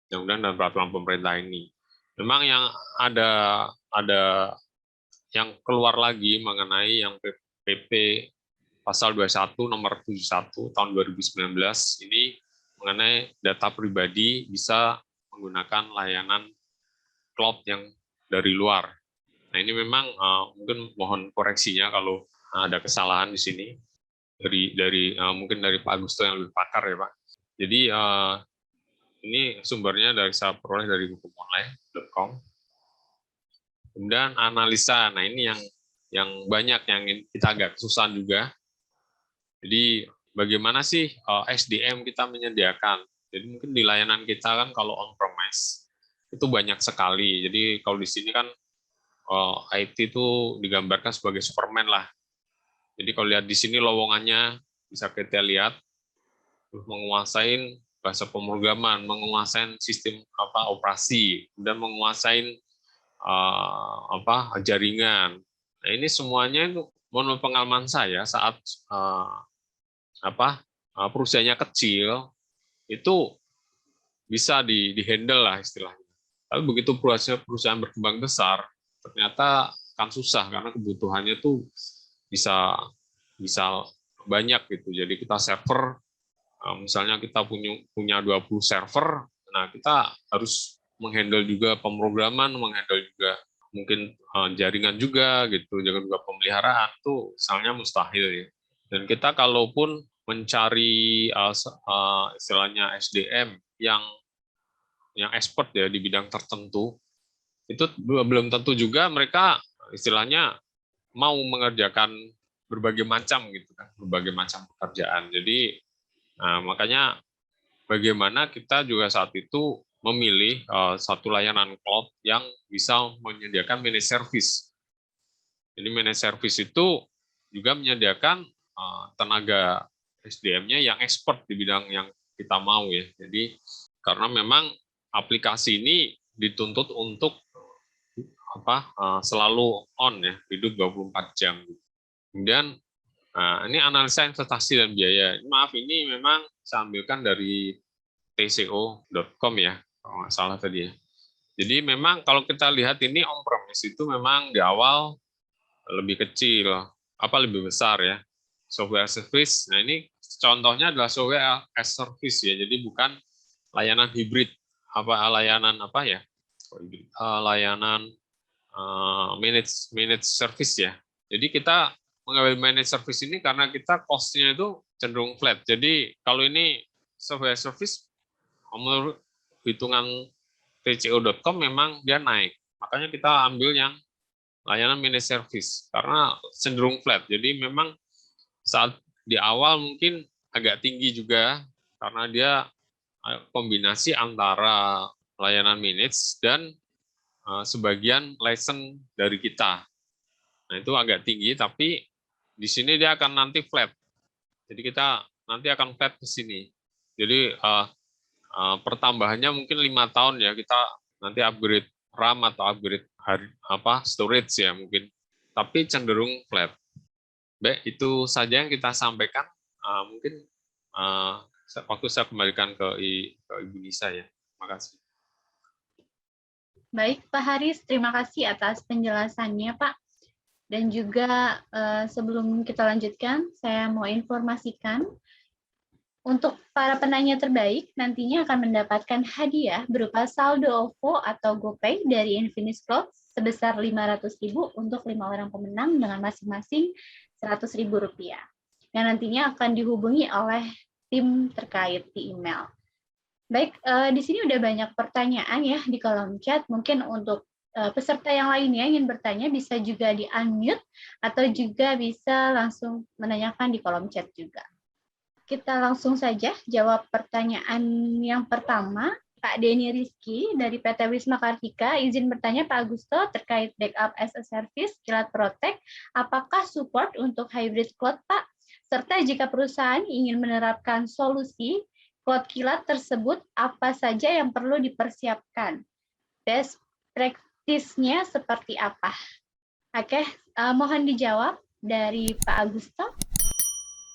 undang-undang dan peraturan pemerintah ini. Memang yang ada yang keluar lagi mengenai yang PP Pasal 21 Nomor 71 Tahun 2019 ini mengenai data pribadi bisa menggunakan layanan cloud yang dari luar. Nah ini memang mungkin mohon koreksinya kalau ada kesalahan di sini dari mungkin dari Pak Agusto yang lebih pakar ya Pak. Jadi ini sumbernya saya peroleh dari hukumonline.com. Kemudian analisa, nah ini yang banyak yang kita agak kesusahan juga. Jadi bagaimana sih SDM kita menyediakan? Jadi mungkin di layanan kita kan kalau on-premise itu banyak sekali. Jadi kalau di sini kan IT itu digambarkan sebagai Superman lah. Jadi kalau lihat di sini lowongannya bisa kita lihat menguasai bahasa pemrograman, menguasai sistem operasi, dan menguasai jaringan. Nah ini semuanya itu menurut pengalaman saya saat perusahaannya kecil itu bisa dihandle lah istilahnya. Tapi begitu perusahaan berkembang besar ternyata kan susah karena kebutuhannya tuh bisa banyak gitu. Jadi kita server misalnya kita punya 20 server, nah kita harus menghandle juga pemrograman, menghandle juga mungkin jaringan juga gitu, jangan juga pemeliharaan tuh misalnya mustahil ya. Dan kita kalaupun mencari istilahnya SDM yang expert ya di bidang tertentu, itu belum tentu juga mereka istilahnya mau mengerjakan berbagai macam gitu kan, berbagai macam pekerjaan. Jadi makanya bagaimana kita juga saat itu memilih satu layanan cloud yang bisa menyediakan managed service. Jadi managed service itu juga menyediakan tenaga SDM-nya yang expert di bidang yang kita mau ya. Jadi karena memang aplikasi ini dituntut untuk selalu on ya, hidup 24 jam. Kemudian ini analisa investasi dan biaya. Maaf, ini memang saya ambilkan dari tco.com ya, kalau nggak salah tadi ya. Jadi memang kalau kita lihat ini on-premise itu memang di awal lebih kecil, lebih besar ya. Software service, nah ini contohnya adalah software as service ya, jadi bukan layanan hibrid, layanan managed service ya. Jadi kita mengambil managed service ini karena kita cost-nya itu cenderung flat. Jadi kalau ini software service, menurut hitungan tco.com memang dia naik. Makanya kita ambil yang layanan managed service karena cenderung flat. Jadi memang saat di awal mungkin agak tinggi juga karena dia kombinasi antara layanan managed dan sebagian license dari kita. Nah, itu agak tinggi, tapi di sini dia akan nanti flat. Jadi kita nanti akan flat ke sini. Jadi pertambahannya mungkin 5 tahun ya, kita nanti upgrade RAM atau upgrade storage ya mungkin. Tapi cenderung flat. Baik, itu saja yang kita sampaikan. Mungkin waktu saya kembalikan ke Ibu Nisa ya. Terima kasih. Baik, Pak Haris, terima kasih atas penjelasannya, Pak. Dan juga sebelum kita lanjutkan, saya mau informasikan untuk para penanya terbaik nantinya akan mendapatkan hadiah berupa saldo OVO atau GoPay dari Infinis Cloud sebesar Rp500.000 untuk 5 orang pemenang dengan masing-masing Rp100.000 yang nantinya akan dihubungi oleh tim terkait di email. Baik, di sini udah banyak pertanyaan ya di kolom chat. Mungkin untuk peserta yang lainnya ingin bertanya bisa juga di-unmute atau juga bisa langsung menanyakan di kolom chat juga. Kita langsung saja jawab pertanyaan yang pertama. Pak Denny Rizky dari PT Wisma Kartika izin bertanya Pak Agusto terkait backup as a service Kilat Protect, apakah support untuk hybrid cloud Pak? Serta jika perusahaan ingin menerapkan solusi cloud kilat tersebut, apa saja yang perlu dipersiapkan? Best practice-nya seperti apa? Oke, mohon dijawab dari Pak Agusto.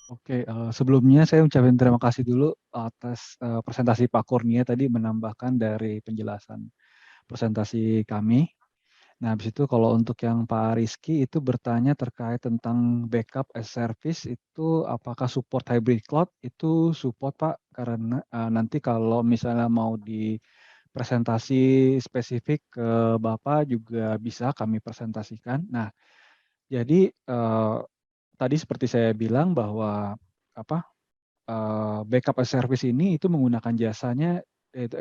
Oke, sebelumnya saya ucapin terima kasih dulu atas presentasi Pak Kurnia tadi menambahkan dari penjelasan presentasi kami. Nah, habis itu kalau untuk yang Pak Rizky itu bertanya terkait tentang backup as service itu apakah support hybrid cloud? Itu support Pak, karena nanti kalau misalnya mau di presentasi spesifik ke Bapak juga bisa kami presentasikan. Nah, jadi tadi seperti saya bilang bahwa backup as service ini itu menggunakan jasanya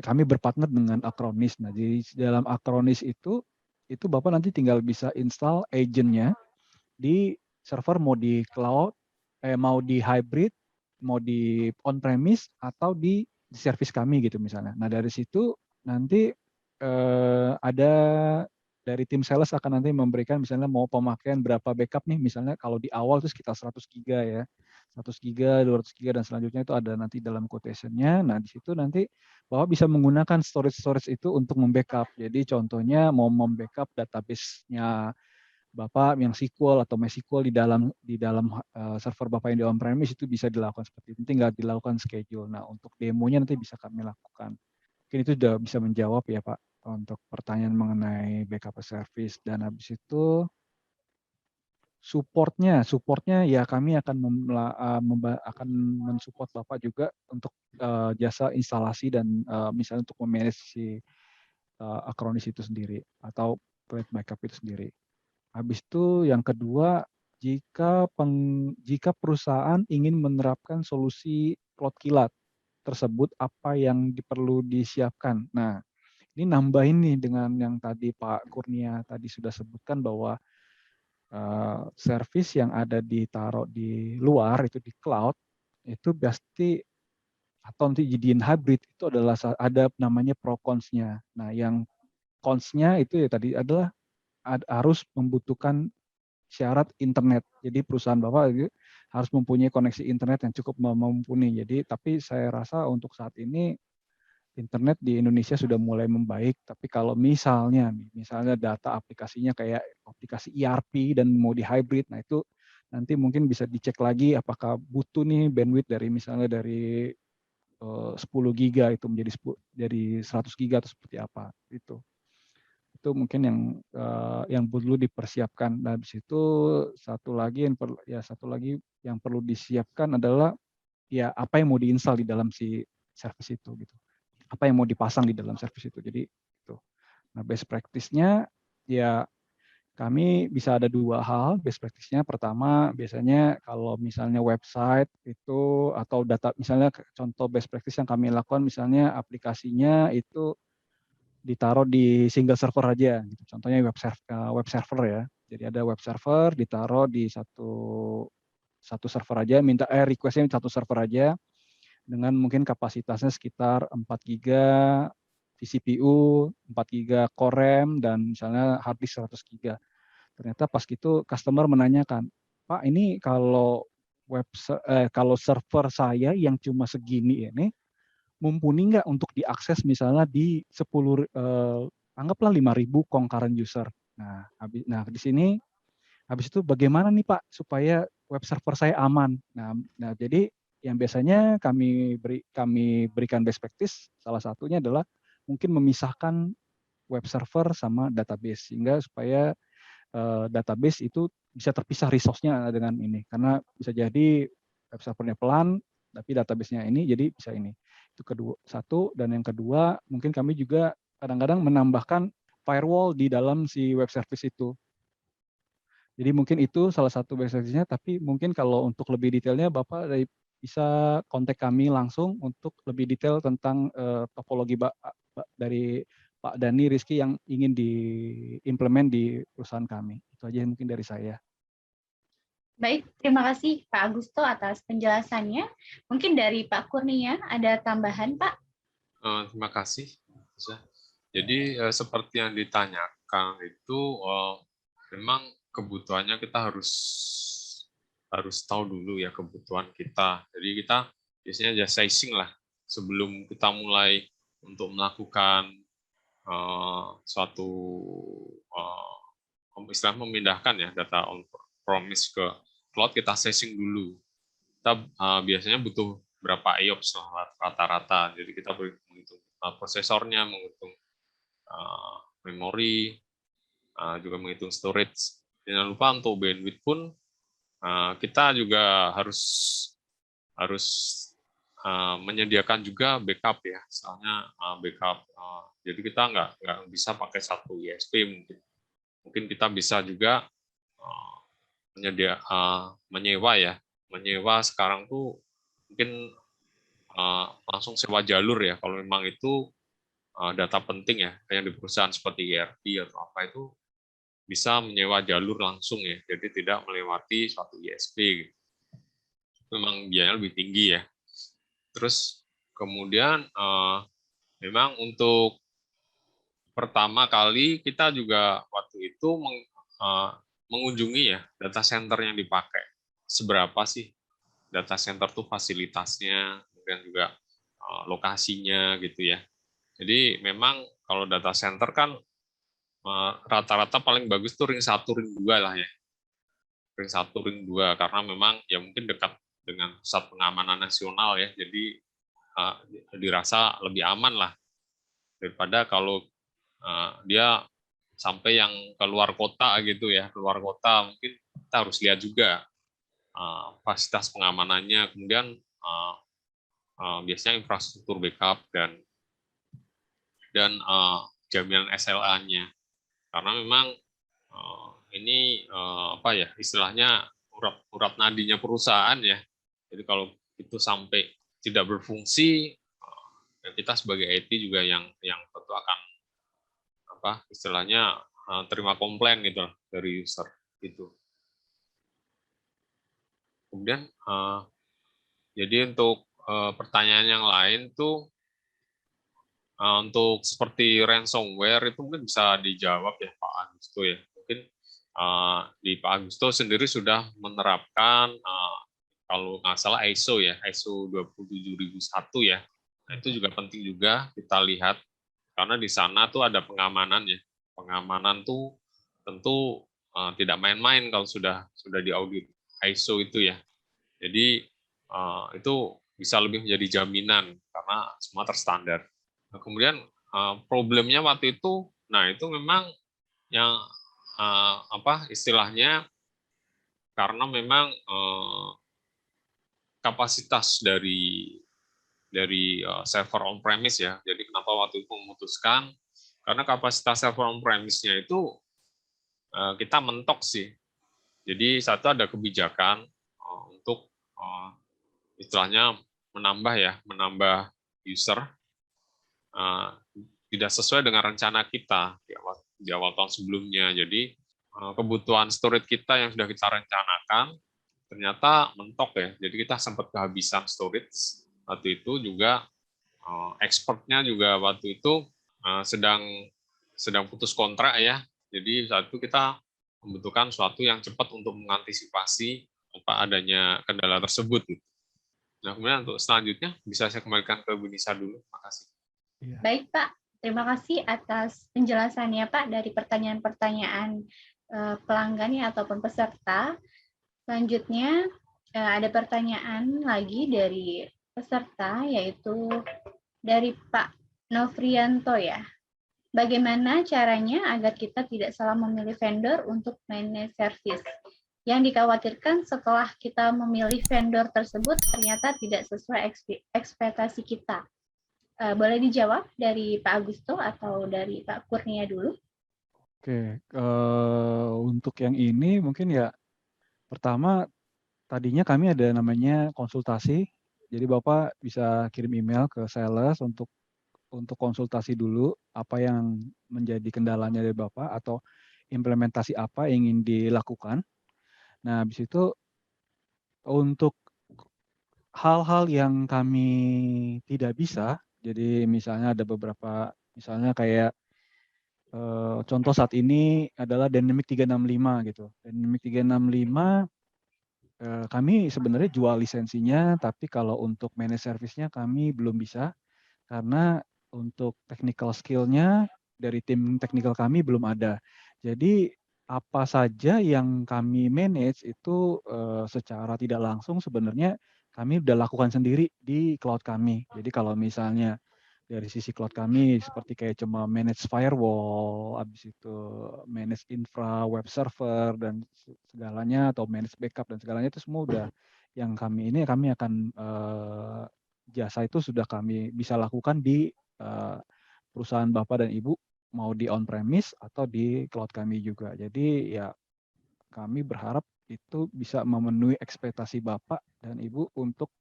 kami berpartner dengan Acronis. Nah, di dalam Acronis itu Bapak nanti tinggal bisa install agent-nya di server mau di cloud, mau di hybrid, mau di on-premise atau di service kami gitu misalnya. Nah, dari situ nanti ada dari tim sales akan nanti memberikan misalnya mau pemakaian berapa backup nih, misalnya kalau di awal itu sekitar 100 giga ya. 100 giga, 200 giga, dan selanjutnya itu ada nanti dalam quotation-nya. Nah, di situ nanti Bapak bisa menggunakan storage itu untuk membackup. Jadi contohnya mau membackup database-nya Bapak yang SQL atau MySQL di dalam server Bapak yang di on-premise itu bisa dilakukan seperti itu. Tinggal dilakukan schedule. Nah, untuk demonya nanti bisa kami lakukan. Mungkin itu sudah bisa menjawab ya Pak untuk pertanyaan mengenai backup as service. Dan habis itu supportnya ya kami akan mensupport Bapak juga untuk jasa instalasi dan misalnya untuk memanage si Acronis itu sendiri atau flight backup itu sendiri. Habis itu yang kedua, jika perusahaan ingin menerapkan solusi cloud kilat tersebut, apa yang perlu disiapkan? Nah, ini nambahin nih dengan yang tadi Pak Kurnia tadi sudah sebutkan bahwa service yang ada ditaruh di luar itu di cloud itu pasti atau nanti jadiin hybrid itu adalah ada namanya pro cons-nya. Nah, yang cons-nya itu ya tadi adalah harus membutuhkan syarat internet. Jadi perusahaan Bapak harus mempunyai koneksi internet yang cukup mumpuni. Jadi tapi saya rasa untuk saat ini internet di Indonesia sudah mulai membaik, tapi kalau misalnya data aplikasinya kayak aplikasi ERP dan mau di hybrid, nah itu nanti mungkin bisa dicek lagi apakah butuh nih bandwidth dari misalnya dari 10 giga itu menjadi 100 giga atau seperti apa itu. Itu mungkin yang perlu dipersiapkan. Dan habis itu satu lagi yang perlu disiapkan adalah ya apa yang mau diinstal di dalam si service itu gitu. Apa yang mau dipasang di dalam service itu. Jadi itu. Nah, best practice-nya ya kami bisa ada dua hal best practice-nya. Pertama, biasanya kalau misalnya website itu atau data, misalnya contoh best practice yang kami lakukan misalnya aplikasinya itu ditaruh di single server aja. Gitu. Contohnya web server ya. Jadi ada web server ditaruh di satu server aja, requestnya satu server aja dengan mungkin kapasitasnya sekitar 4 giga vCPU, 4 giga core RAM, dan misalnya hard disk 100 giga. Ternyata pas gitu customer menanyakan, Pak ini kalau server saya yang cuma segini ini, mumpuni nggak untuk diakses misalnya di 10, anggaplah 5.000 concurrent user. Nah, di sini habis itu bagaimana nih Pak supaya web server saya aman? Nah jadi yang biasanya kami berikan best practice, salah satunya adalah mungkin memisahkan web server sama database sehingga supaya database itu bisa terpisah resource-nya dengan ini, karena bisa jadi web servernya pelan tapi database-nya ini jadi bisa ini. Itu satu, dan yang kedua mungkin kami juga kadang-kadang menambahkan firewall di dalam si web service itu. Jadi mungkin itu salah satu best practice-nya, tapi mungkin kalau untuk lebih detailnya Bapak bisa kontak kami langsung untuk lebih detail tentang topologi dari Pak Dani Rizky yang ingin diimplement di perusahaan kami. Itu aja mungkin dari saya. Baik, terima kasih Pak Agusto atas penjelasannya. Mungkin dari Pak Kurnia ada tambahan, Pak? Terima kasih. Jadi seperti yang ditanyakan itu memang kebutuhannya kita harus tahu dulu ya kebutuhan kita. Jadi kita biasanya aja sizing lah sebelum kita mulai untuk melakukan suatu istilah memindahkan ya data on premise ke cloud, kita sizing dulu. Kita biasanya butuh berapa IOPS rata-rata. Jadi kita menghitung prosesornya, menghitung memori, juga menghitung storage. Jangan lupa untuk bandwidth pun kita juga harus menyediakan juga backup ya, misalnya backup. Jadi kita nggak bisa pakai satu ISP, mungkin kita bisa juga menyewa sekarang tuh mungkin langsung sewa jalur ya, kalau memang itu data penting ya, kayak di perusahaan seperti ERP atau apa itu bisa menyewa jalur langsung ya, jadi tidak melewati suatu ISP. Memang biayanya lebih tinggi ya. Terus kemudian memang untuk pertama kali kita juga waktu itu mengunjungi ya data center yang dipakai. Seberapa sih data center tuh fasilitasnya, kemudian juga lokasinya gitu ya. Jadi memang kalau data center kan rata-rata paling bagus tuh ring 1, ring 2 lah ya. Ring 1, ring 2 karena memang ya mungkin dekat dengan pusat pengamanan nasional ya. Jadi dirasa lebih aman lah daripada kalau dia sampai yang keluar kota gitu ya, keluar kota mungkin kita harus lihat juga fasilitas pengamanannya, kemudian biasanya infrastruktur backup dan jaminan SLA-nya, karena memang ini apa ya istilahnya urat nadinya perusahaan ya. Jadi kalau itu sampai tidak berfungsi, kita sebagai IT juga yang tentu akan apa istilahnya terima komplain gitu dari user gitu. Kemudian jadi untuk pertanyaan yang lain tuh untuk seperti ransomware itu mungkin bisa dijawab ya Pak Agusto ya. Mungkin di Pak Agusto sendiri sudah menerapkan kalau nggak salah ISO ya, ISO 27001 ya. Nah, itu juga penting juga kita lihat karena di sana tuh ada pengamanan ya. Pengamanan tuh tentu tidak main-main kalau sudah diaudit ISO itu ya. Jadi itu bisa lebih menjadi jaminan karena semua terstandar. Nah, kemudian problemnya waktu itu, nah itu memang yang apa istilahnya karena memang kapasitas dari server on premise ya. Jadi kenapa waktu itu memutuskan karena kapasitas server on premise-nya itu kita mentok sih. Jadi satu ada kebijakan untuk istilahnya menambah user tidak sesuai dengan rencana kita di awal tahun sebelumnya. Jadi kebutuhan storage kita yang sudah kita rencanakan ternyata mentok ya. Jadi kita sempat kehabisan storage waktu itu juga. Ekspornya juga waktu itu sedang putus kontrak ya. Jadi saat itu kita membutuhkan sesuatu yang cepat untuk mengantisipasi adanya kendala tersebut. Nah, kemudian untuk selanjutnya bisa saya kembalikan ke Bu Nisa dulu. Makasih. Baik Pak, terima kasih atas penjelasannya Pak dari pertanyaan-pertanyaan pelanggan ya ataupun peserta. Selanjutnya ada pertanyaan lagi dari peserta yaitu dari Pak Novrianto ya. Bagaimana caranya agar kita tidak salah memilih vendor untuk manage service? Yang dikhawatirkan setelah kita memilih vendor tersebut ternyata tidak sesuai ekspektasi kita. Boleh dijawab dari Pak Agusto atau dari Pak Kurnia dulu? Oke, untuk yang ini mungkin ya pertama tadinya kami ada namanya konsultasi. Jadi Bapak bisa kirim email ke sales untuk konsultasi dulu apa yang menjadi kendalanya dari Bapak atau implementasi apa yang ingin dilakukan. Nah, habis itu untuk hal-hal yang kami tidak bisa, jadi misalnya ada beberapa, misalnya kayak contoh saat ini adalah Dynamic 365 gitu. Dynamic 365 kami sebenarnya jual lisensinya, tapi kalau untuk manage service-nya kami belum bisa, karena untuk technical skill-nya dari tim technical kami belum ada. Jadi apa saja yang kami manage itu secara tidak langsung sebenarnya kami udah lakukan sendiri di cloud kami. Jadi kalau misalnya dari sisi cloud kami seperti kayak cuma manage firewall, habis itu manage infra, web server dan segalanya atau manage backup dan segalanya itu semua udah yang kami akan jasa itu sudah kami bisa lakukan di perusahaan Bapak dan Ibu mau di on premise atau di cloud kami juga. Jadi ya kami berharap itu bisa memenuhi ekspektasi Bapak dan Ibu untuk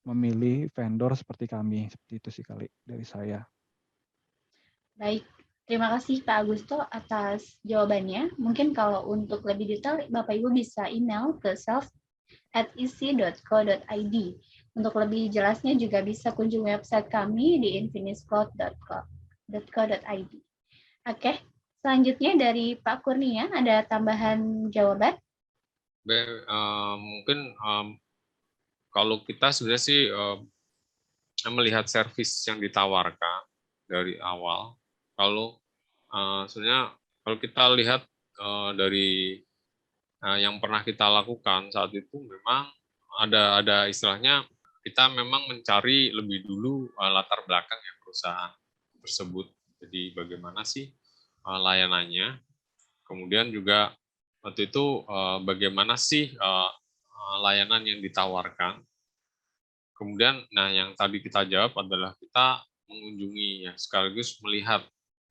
memilih vendor seperti kami. Seperti itu sih kali dari saya. Baik, terima kasih Pak Agusto atas jawabannya. Mungkin kalau untuk lebih detail, Bapak Ibu bisa email ke sales@isi.co.id. Untuk lebih jelasnya juga bisa kunjungi website kami di infiniscloud.co.id. Oke, selanjutnya dari Pak Kurnia, ada tambahan jawaban? Mungkin kalau kita sebenarnya sih melihat service yang ditawarkan dari awal, kalau sebenarnya kalau kita lihat dari yang pernah kita lakukan saat itu memang ada istilahnya kita memang mencari lebih dulu latar belakang yang perusahaan tersebut. Jadi bagaimana sih layanannya, kemudian juga waktu itu bagaimana sih layanan yang ditawarkan. Kemudian, nah yang tadi kita jawab adalah kita mengunjungi ya, sekaligus melihat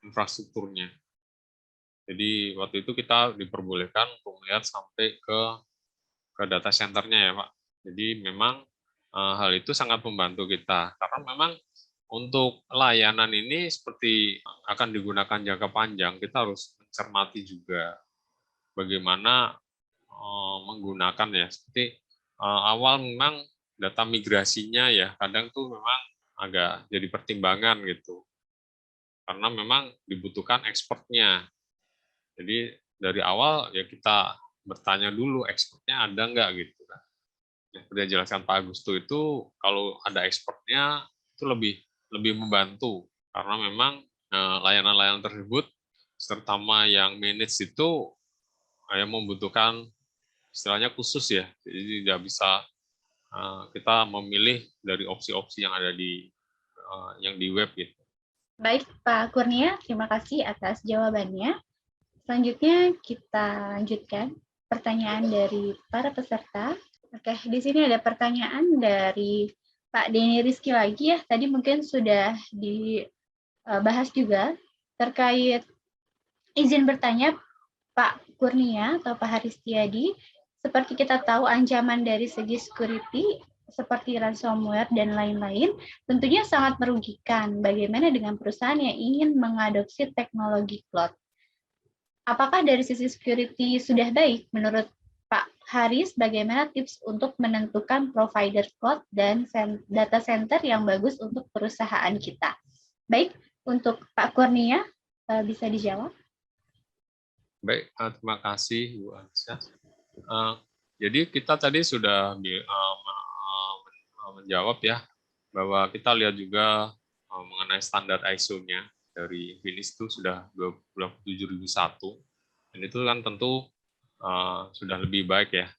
infrastrukturnya. Jadi waktu itu kita diperbolehkan untuk melihat sampai ke data centernya ya Pak. Jadi memang hal itu sangat membantu kita karena memang untuk layanan ini seperti akan digunakan jangka panjang, kita harus mencermati juga bagaimana menggunakan ya. Seperti awal memang data migrasinya ya kadang tuh memang agak jadi pertimbangan gitu. Karena memang dibutuhkan ekspornya. Jadi dari awal ya kita bertanya dulu ekspornya ada nggak gitu kan. Yang sudah dijelaskan Pak Agusto itu kalau ada ekspornya itu lebih membantu karena memang layanan-layanan tersebut terutama yang manage itu yang membutuhkan istilahnya khusus ya. Jadi tidak bisa kita memilih dari opsi-opsi yang ada di web gitu. Baik, Pak Kurnia, terima kasih atas jawabannya. Selanjutnya kita lanjutkan pertanyaan dari para peserta. Oke, di sini ada pertanyaan dari Pak Denny Rizky lagi ya. Tadi mungkin sudah dibahas juga terkait izin bertanya Pak Kurnia atau Pak Haristiadi. Seperti kita tahu ancaman dari segi security seperti ransomware dan lain-lain, tentunya sangat merugikan. Bagaimana dengan perusahaan yang ingin mengadopsi teknologi cloud? Apakah dari sisi security sudah baik? Menurut Pak Haris, bagaimana tips untuk menentukan provider cloud dan data center yang bagus untuk perusahaan kita? Baik, untuk Pak Kurnia, bisa dijawab? Baik, terima kasih Bu Ansyah. Jadi kita tadi sudah menjawab ya, bahwa kita lihat juga mengenai standar ISO-nya dari Infinis itu sudah 27001, dan itu kan tentu sudah lebih baik ya,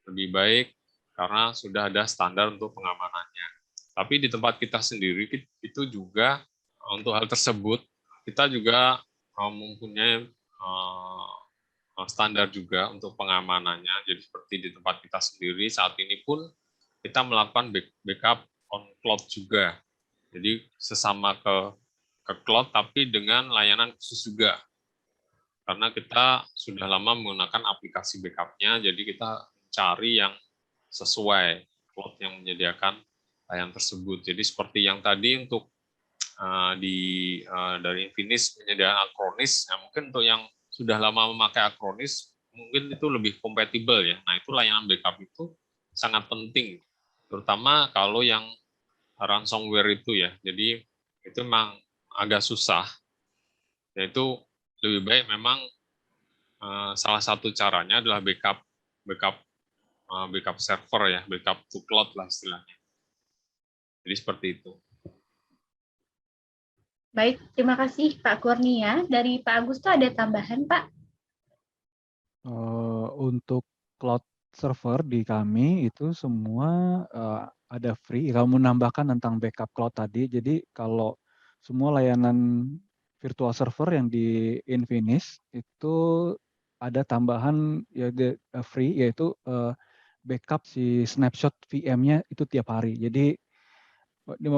lebih baik karena sudah ada standar untuk pengamanannya. Tapi di tempat kita sendiri itu juga untuk hal tersebut kita juga mempunyai standar juga untuk pengamanannya. Jadi seperti di tempat kita sendiri saat ini pun kita melakukan backup on cloud juga. Jadi sesama ke cloud tapi dengan layanan khusus juga. Karena kita sudah lama menggunakan aplikasi backup-nya, jadi kita cari yang sesuai cloud yang menyediakan layanan tersebut. Jadi seperti yang tadi untuk dari Infinis menyediakan Acronis, nah mungkin untuk yang sudah lama memakai Acronis mungkin itu lebih kompatibel ya. Nah itu layanan backup itu sangat penting, terutama kalau yang ransomware itu ya. Jadi itu memang agak susah. Yaitu lebih baik memang salah satu caranya adalah backup server ya, backup to cloud lah istilahnya. Jadi seperti itu. Baik, terima kasih Pak Kurnia. Dari Pak Agusto ada tambahan, Pak? Untuk cloud server di kami itu semua ada free. Kalau menambahkan tentang backup cloud tadi, jadi kalau semua layanan virtual server yang di Infinis itu ada tambahan ya free, yaitu backup si snapshot VM-nya itu tiap hari. Jadi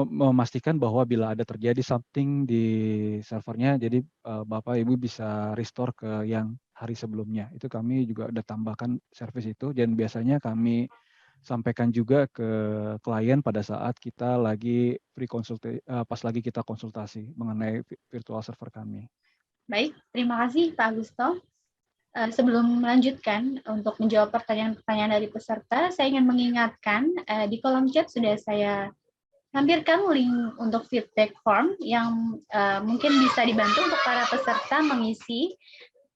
memastikan bahwa bila ada terjadi something di servernya, jadi Bapak Ibu bisa restore ke yang hari sebelumnya. Itu kami juga ada tambahkan service itu, dan biasanya kami sampaikan juga ke klien pada saat kita lagi pas lagi kita konsultasi mengenai virtual server kami. Baik, terima kasih Pak Agusto. Sebelum melanjutkan untuk menjawab pertanyaan-pertanyaan dari peserta, saya ingin mengingatkan di kolom chat sudah saya lampirkan link untuk feedback form yang mungkin bisa dibantu untuk para peserta mengisi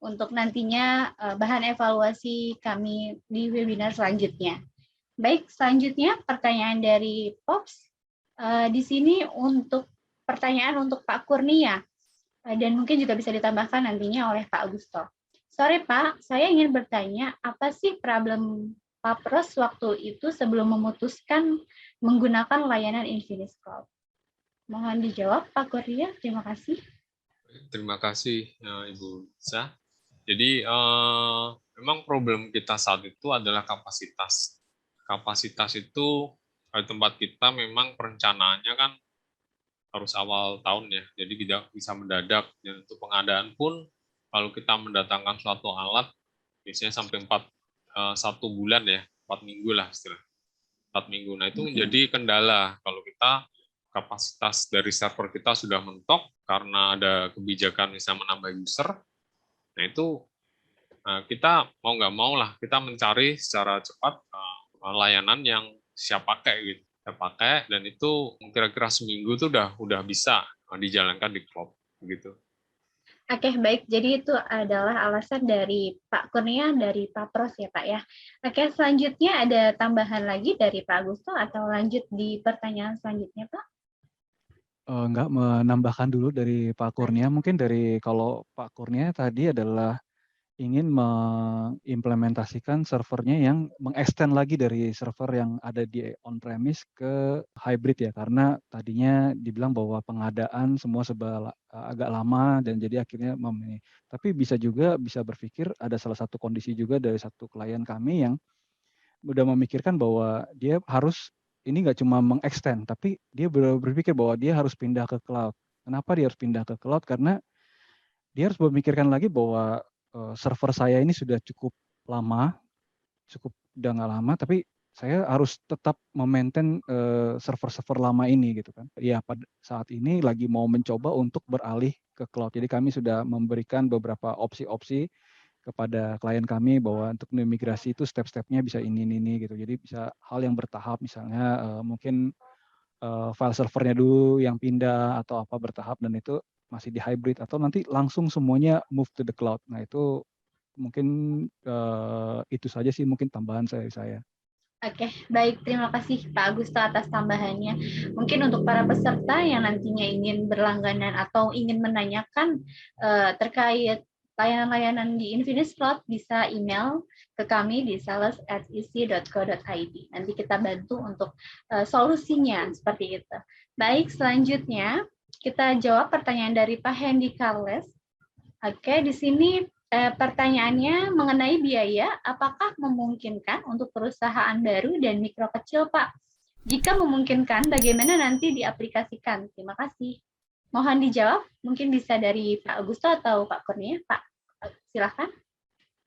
untuk nantinya bahan evaluasi kami di webinar selanjutnya. Baik, selanjutnya pertanyaan dari Pops. Di sini untuk pertanyaan untuk Pak Kurnia, dan mungkin juga bisa ditambahkan nantinya oleh Pak Agusto. Sore Pak, saya ingin bertanya, apa sih problem Papros waktu itu sebelum memutuskan menggunakan layanan Infinis Cloud? Mohon dijawab Pak Kurnia, terima kasih. Terima kasih Ibu Lisa. Jadi memang problem kita saat itu adalah kapasitas. Kapasitas itu di tempat kita memang perencanaannya kan harus awal tahun ya, jadi tidak bisa mendadak. Dan untuk pengadaan pun, kalau kita mendatangkan suatu alat, biasanya sampai 1 bulan ya, 4 minggu lah istilah. 4 minggu. Nah itu menjadi kendala kalau kita kapasitas dari server kita sudah mentok karena ada kebijakan misalnya menambah user. Nah itu kita mau nggak mau lah kita mencari secara cepat layanan yang siap pakai gitu. Pakai, dan itu kira-kira seminggu itu udah bisa dijalankan di cloud begitu. Oke, baik. Jadi itu adalah alasan dari Pak Kurnia dari Papros ya Pak ya. Oke, selanjutnya ada tambahan lagi dari Pak Agusto atau lanjut di pertanyaan selanjutnya Pak? Enggak, menambahkan dulu dari Pak Kurnia. Mungkin dari kalau Pak Kurnia tadi adalah ingin mengimplementasikan servernya yang mengextend lagi dari server yang ada di on-premise ke hybrid ya, karena tadinya dibilang bahwa pengadaan semua agak lama dan jadi akhirnya memilih. Tapi bisa berpikir ada salah satu kondisi juga dari satu klien kami yang udah memikirkan bahwa dia harus ini nggak cuma mengextend, tapi dia berpikir bahwa dia harus pindah ke cloud. Kenapa dia harus pindah ke cloud? Karena dia harus memikirkan lagi bahwa server saya ini sudah cukup lama, udah nggak lama, tapi saya harus tetap memaintain server-server lama ini gitu kan. Ya pada saat ini lagi mau mencoba untuk beralih ke cloud. Jadi kami sudah memberikan beberapa opsi-opsi kepada klien kami bahwa untuk migrasi itu step-stepnya bisa ini gitu. Jadi bisa hal yang bertahap, misalnya mungkin file servernya dulu yang pindah atau apa bertahap, dan itu masih di hybrid, atau nanti langsung semuanya move to the cloud. Nah itu mungkin itu saja sih mungkin tambahan saya. Oke, baik. Terima kasih Pak Agusto atas tambahannya. Mungkin untuk para peserta yang nantinya ingin berlangganan atau ingin menanyakan terkait layanan-layanan di Infinix Cloud, bisa email ke kami di sales@isi.co.id. Nanti kita bantu untuk solusinya seperti itu. Baik, selanjutnya kita jawab pertanyaan dari Pak Hendy Carles. Oke, di sini pertanyaannya mengenai biaya, apakah memungkinkan untuk perusahaan baru dan mikro kecil, Pak? Jika memungkinkan, bagaimana nanti diaplikasikan? Terima kasih. Mohon dijawab, mungkin bisa dari Pak Agusto atau Pak Kurnia. Pak, silahkan.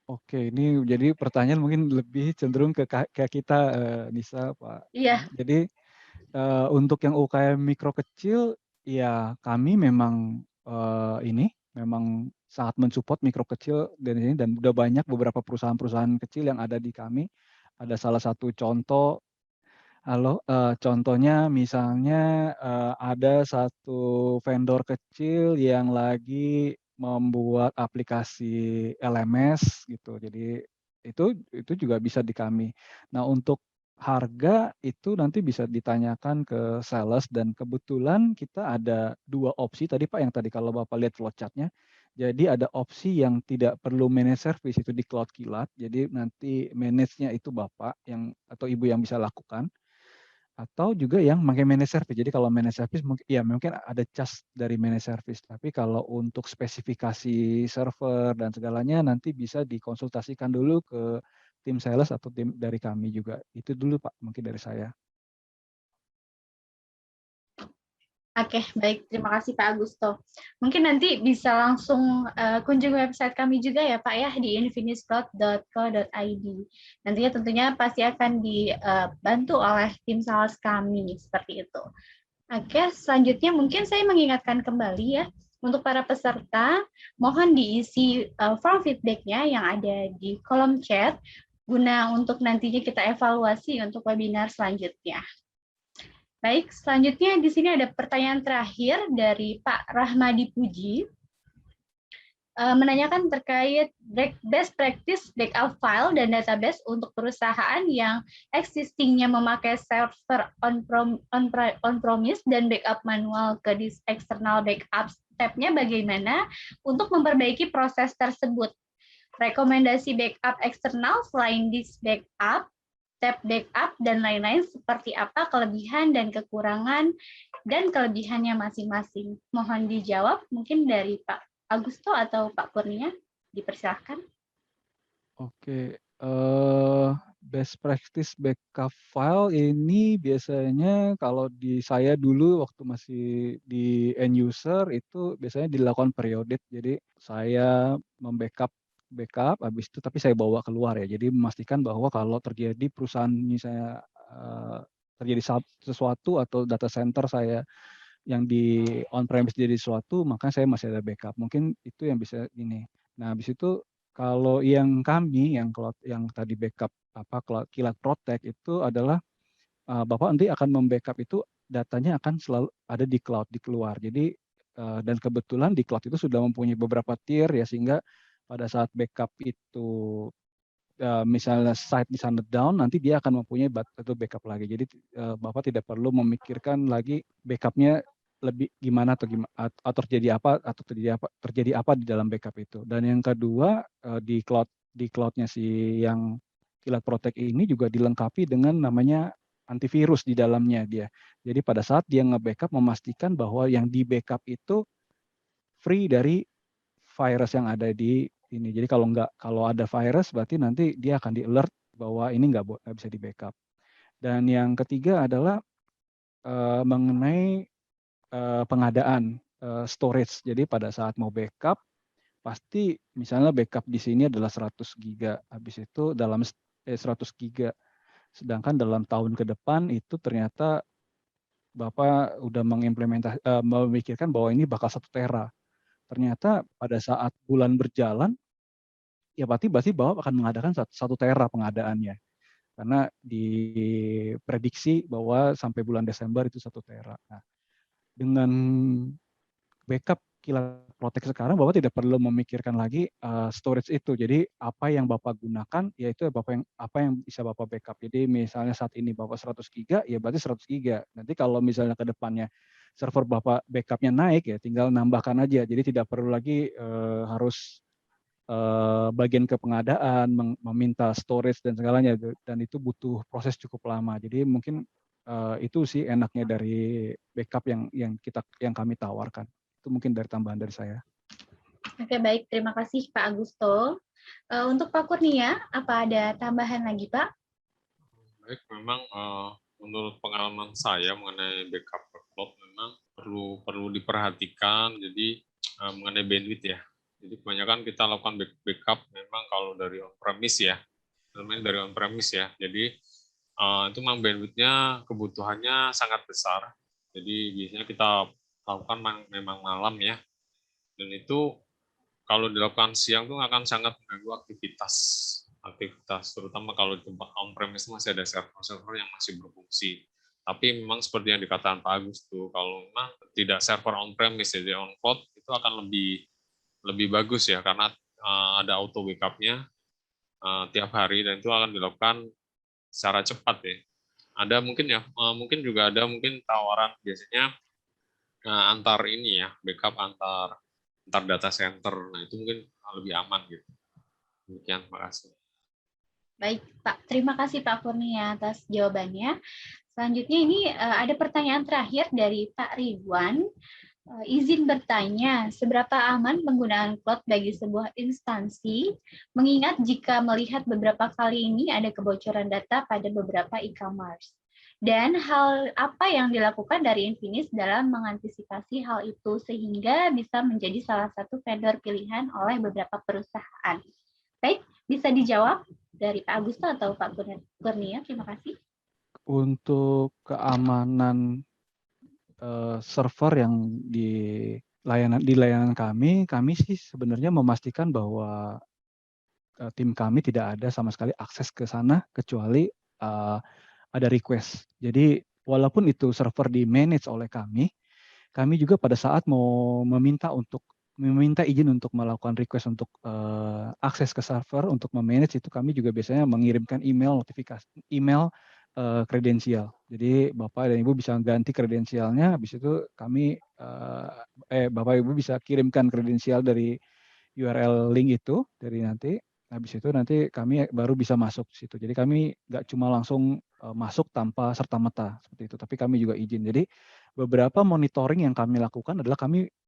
Oke, ini jadi pertanyaan mungkin lebih cenderung ke kita, Nisa, Pak. Iya. Jadi untuk yang UKM mikro kecil, ya kami memang memang sangat mensupport mikro kecil dan udah banyak beberapa perusahaan-perusahaan kecil yang ada di kami. Ada salah satu contoh, contohnya misalnya ada satu vendor kecil yang lagi membuat aplikasi LMS gitu. Jadi itu juga bisa di kami. Nah, untuk harga itu nanti bisa ditanyakan ke sales, dan kebetulan kita ada 2 opsi tadi Pak, yang tadi kalau Bapak lihat flowchart-nya. Jadi ada opsi yang tidak perlu manage service, itu di Cloud Kilat. Jadi nanti manage-nya itu Bapak yang atau Ibu yang bisa lakukan. Atau juga yang pakai managed service. Jadi kalau managed service mungkin ada charge dari managed service. Tapi kalau untuk spesifikasi server dan segalanya nanti bisa dikonsultasikan dulu ke tim sales atau tim dari kami juga. Itu dulu Pak, mungkin dari saya. Oke, baik. Terima kasih Pak Agusto. Mungkin nanti bisa langsung kunjungi website kami juga ya Pak ya, di infinixcloud.co.id. Nantinya tentunya pasti akan dibantu oleh tim sales kami, seperti itu. Oke, selanjutnya mungkin saya mengingatkan kembali ya, untuk para peserta, mohon diisi form feedback-nya yang ada di kolom chat, guna untuk nantinya kita evaluasi untuk webinar selanjutnya. Baik, selanjutnya di sini ada pertanyaan terakhir dari Pak Rahmadi Puji, menanyakan terkait best practice backup file dan database untuk perusahaan yang existing-nya memakai server on-premise dan backup manual ke disk external backup. Step-nya bagaimana untuk memperbaiki proses tersebut? Rekomendasi backup eksternal selain disk backup, tab backup, dan lain-lain seperti apa kelebihan dan kekurangan dan kelebihannya masing-masing. Mohon dijawab mungkin dari Pak Agusto atau Pak Kurnia, dipersilahkan. Oke, best practice backup file ini biasanya kalau di saya dulu waktu masih di end user itu biasanya dilakukan periodic. Jadi saya membackup habis itu tapi saya bawa keluar ya. Jadi memastikan bahwa kalau terjadi perusahaan misalnya terjadi sesuatu atau data center saya yang di on premise jadi sesuatu, maka saya masih ada backup. Mungkin itu yang bisa ini. Nah, habis itu kalau yang kami yang cloud yang tadi backup cloud Kilat Protect itu adalah Bapak nanti akan membackup itu datanya akan selalu ada di cloud di keluar. Jadi dan kebetulan di cloud itu sudah mempunyai beberapa tier ya, sehingga pada saat backup itu misalnya site di sana down, nanti dia akan mempunyai satu backup lagi. Jadi Bapak tidak perlu memikirkan lagi backupnya lebih gimana atau terjadi apa di dalam backup itu. Dan yang kedua di cloudnya si yang Kilat Protect ini juga dilengkapi dengan namanya antivirus di dalamnya dia. Jadi pada saat dia nge-backup memastikan bahwa yang di backup itu free dari virus yang ada di ini. Jadi kalau ada virus berarti nanti dia akan di alert bahwa ini nggak bisa di backup. Dan yang ketiga adalah mengenai pengadaan storage. Jadi pada saat mau backup pasti misalnya backup di sini adalah 100 giga, habis itu dalam 100 giga. Sedangkan dalam tahun ke depan itu ternyata Bapak udah memikirkan bahwa ini bakal 1 tera. Ternyata pada saat bulan berjalan, ya berarti Bapak akan mengadakan 1 tera pengadaannya. Karena diprediksi bahwa sampai bulan Desember itu 1 tera. Nah, dengan backup kilat Protek sekarang, Bapak tidak perlu memikirkan lagi storage itu. Jadi apa yang Bapak gunakan, yaitu apa yang bisa Bapak backup. Jadi misalnya saat ini Bapak 100 giga, ya berarti 100 giga. Nanti kalau misalnya ke depannya server Bapak backupnya naik, ya tinggal nambahkan aja. Jadi tidak perlu lagi harus bagian ke pengadaan, meminta storage dan segalanya. Dan itu butuh proses cukup lama. Jadi mungkin itu sih enaknya dari backup yang kami tawarkan. Itu mungkin dari tambahan dari saya. Oke, baik. Terima kasih Pak Agusto. Untuk Pak Kurnia, apa ada tambahan lagi, Pak? Baik, memang menurut pengalaman saya mengenai backup cloud memang perlu diperhatikan. Jadi mengenai bandwidth ya. Jadi kebanyakan kita lakukan backup memang kalau dari on-premise ya. Namanya dari on-premise ya. Jadi itu memang bandwidth-nya kebutuhannya sangat besar. Jadi biasanya kita lakukan memang malam ya. Dan itu kalau dilakukan siang itu akan sangat mengganggu aktivitas, terutama kalau di tempat on-premise masih ada server-server yang masih berfungsi. Tapi memang seperti yang dikatakan Pak Agus tuh, kalau memang tidak server on-premise jadi on-cloud itu akan lebih bagus ya, karena ada auto backup-nya tiap hari dan itu akan dilakukan secara cepat ya. Ada mungkin ya, mungkin juga ada mungkin tawaran biasanya antar ini ya, backup antar data center. Nah, itu mungkin lebih aman gitu. Demikian, terima kasih. Baik, Pak. Terima kasih Pak Kurnia atas jawabannya. Selanjutnya ini ada pertanyaan terakhir dari Pak Ridwan. Izin bertanya, seberapa aman penggunaan cloud bagi sebuah instansi, mengingat jika melihat beberapa kali ini ada kebocoran data pada beberapa e-commerce? Dan hal apa yang dilakukan dari Infinis dalam mengantisipasi hal itu sehingga bisa menjadi salah satu vendor pilihan oleh beberapa perusahaan? Baik, bisa dijawab dari Pak Agusto atau Pak Kurnia? Terima kasih. Untuk keamanan server yang di layanan kami sih sebenarnya memastikan bahwa tim kami tidak ada sama sekali akses ke sana kecuali ada request. Jadi walaupun itu server di manage oleh kami juga pada saat mau meminta izin untuk melakukan request untuk akses ke server untuk memanage itu kami juga biasanya mengirimkan email notifikasi kredensial. Jadi Bapak dan Ibu bisa ganti kredensialnya, habis itu kami Bapak Ibu bisa kirimkan kredensial dari URL link itu dari nanti. Habis itu nanti kami baru bisa masuk ke situ. Jadi kami nggak cuma langsung masuk tanpa serta-merta seperti itu, tapi kami juga izin. Jadi beberapa monitoring yang kami lakukan adalah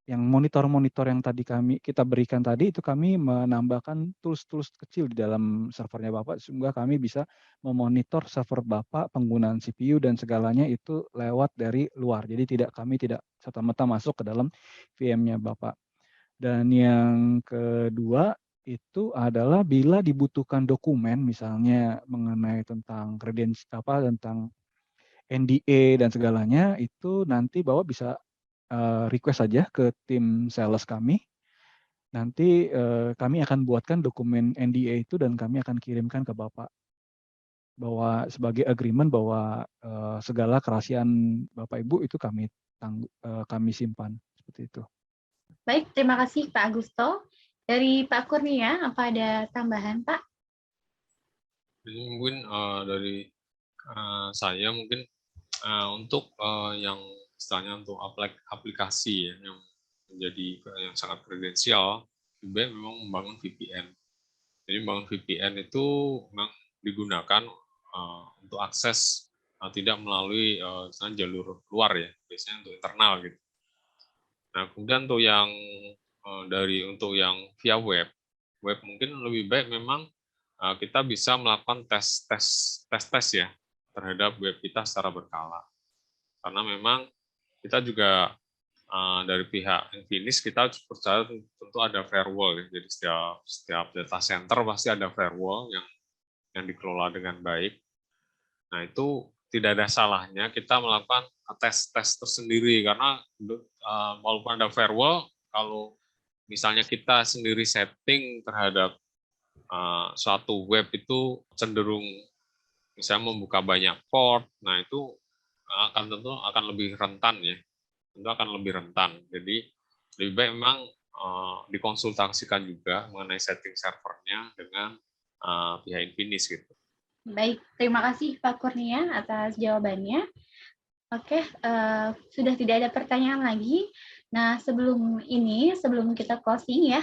yang monitor-monitor yang tadi kita berikan tadi itu kami menambahkan tools-tools kecil di dalam servernya Bapak sehingga kami bisa memonitor server Bapak, penggunaan CPU dan segalanya itu lewat dari luar. Jadi kami tidak serta-merta masuk ke dalam VM-nya Bapak. Dan yang kedua itu adalah bila dibutuhkan dokumen misalnya mengenai tentang tentang NDA dan segalanya itu nanti Bapak bisa request saja ke tim sales kami. Nanti kami akan buatkan dokumen NDA itu dan kami akan kirimkan ke Bapak bahwa sebagai agreement bahwa segala kerahasiaan Bapak Ibu itu kami simpan seperti itu. Baik, terima kasih Pak Agusto. Dari Pak Kurnia, apa ada tambahan Pak? Jadi mungkin dari saya mungkin untuk yang istilahnya untuk aplikasi ya, yang menjadi yang sangat kredensial, lebih baik memang membangun VPN. Jadi membangun VPN itu memang digunakan untuk akses tidak melalui jalur luar ya, biasanya untuk internal gitu. Nah, kemudian untuk yang untuk yang via web mungkin lebih baik memang kita bisa melakukan tes ya terhadap web kita secara berkala. Karena memang kita juga dari pihak Infinis kita percaya tentu ada firewall ya. Jadi setiap data center pasti ada firewall yang dikelola dengan baik. Nah, itu tidak ada salahnya kita melakukan tes-tes tersendiri, karena walaupun ada firewall, kalau misalnya kita sendiri setting terhadap suatu web itu cenderung misalnya membuka banyak port, nah itu tentu akan lebih rentan ya, tentu akan lebih rentan. Jadi lebih baik memang dikonsultasikan juga mengenai setting servernya dengan pihak Infinis gitu. Baik, terima kasih Pak Kurnia atas jawabannya. Oke, sudah tidak ada pertanyaan lagi. Nah, sebelum kita closing ya,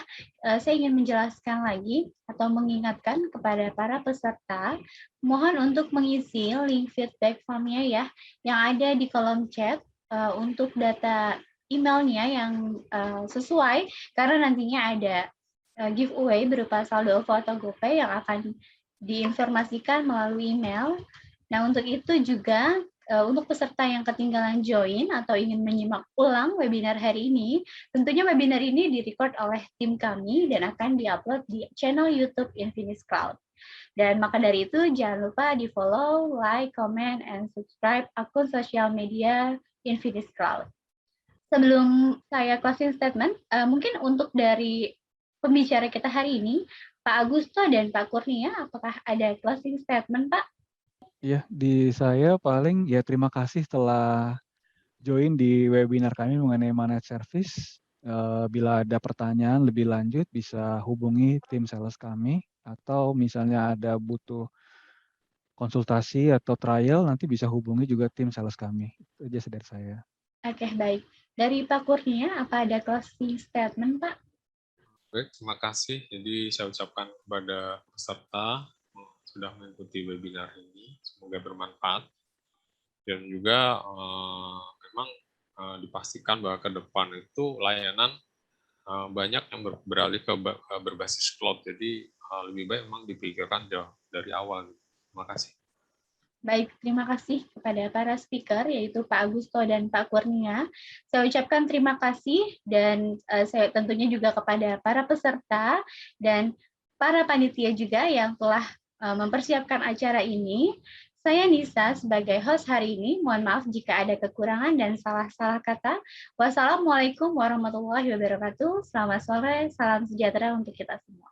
saya ingin menjelaskan lagi atau mengingatkan kepada para peserta, mohon untuk mengisi link feedback formnya ya, yang ada di kolom chat untuk data emailnya yang sesuai, karena nantinya ada giveaway berupa saldo OVO atau GoPay yang akan diinformasikan melalui email. Nah, untuk itu juga untuk peserta yang ketinggalan join atau ingin menyimak ulang webinar hari ini, tentunya webinar ini direcord oleh tim kami dan akan diupload di channel YouTube Infinis Cloud. Dan maka dari itu jangan lupa di-follow, like, comment, and subscribe akun sosial media Infinis Cloud. Sebelum saya closing statement, mungkin untuk dari pembicara kita hari ini, Pak Agusto dan Pak Kurnia, apakah ada closing statement, Pak? Ya, di saya paling ya terima kasih telah join di webinar kami mengenai managed service. Bila ada pertanyaan lebih lanjut bisa hubungi tim sales kami, atau misalnya ada butuh konsultasi atau trial nanti bisa hubungi juga tim sales kami. Itu aja dari saya. Oke, baik. Dari Pak Kurnia, apa ada closing statement, Pak? Baik, terima kasih. Jadi saya ucapkan kepada peserta sudah mengikuti webinar ini, semoga bermanfaat. Dan juga memang dipastikan bahwa ke depan itu layanan banyak yang beralih ke berbasis cloud. Jadi lebih baik memang dipikirkan jauh dari awal. Terima kasih. Baik, terima kasih kepada para speaker, yaitu Pak Agusto dan Pak Kurnia. Saya ucapkan terima kasih, dan saya tentunya juga kepada para peserta dan para panitia juga yang telah mempersiapkan acara ini. Saya Nisa sebagai host hari ini. Mohon maaf jika ada kekurangan dan salah-salah kata. Wassalamualaikum warahmatullahi wabarakatuh. Selamat sore, salam sejahtera untuk kita semua.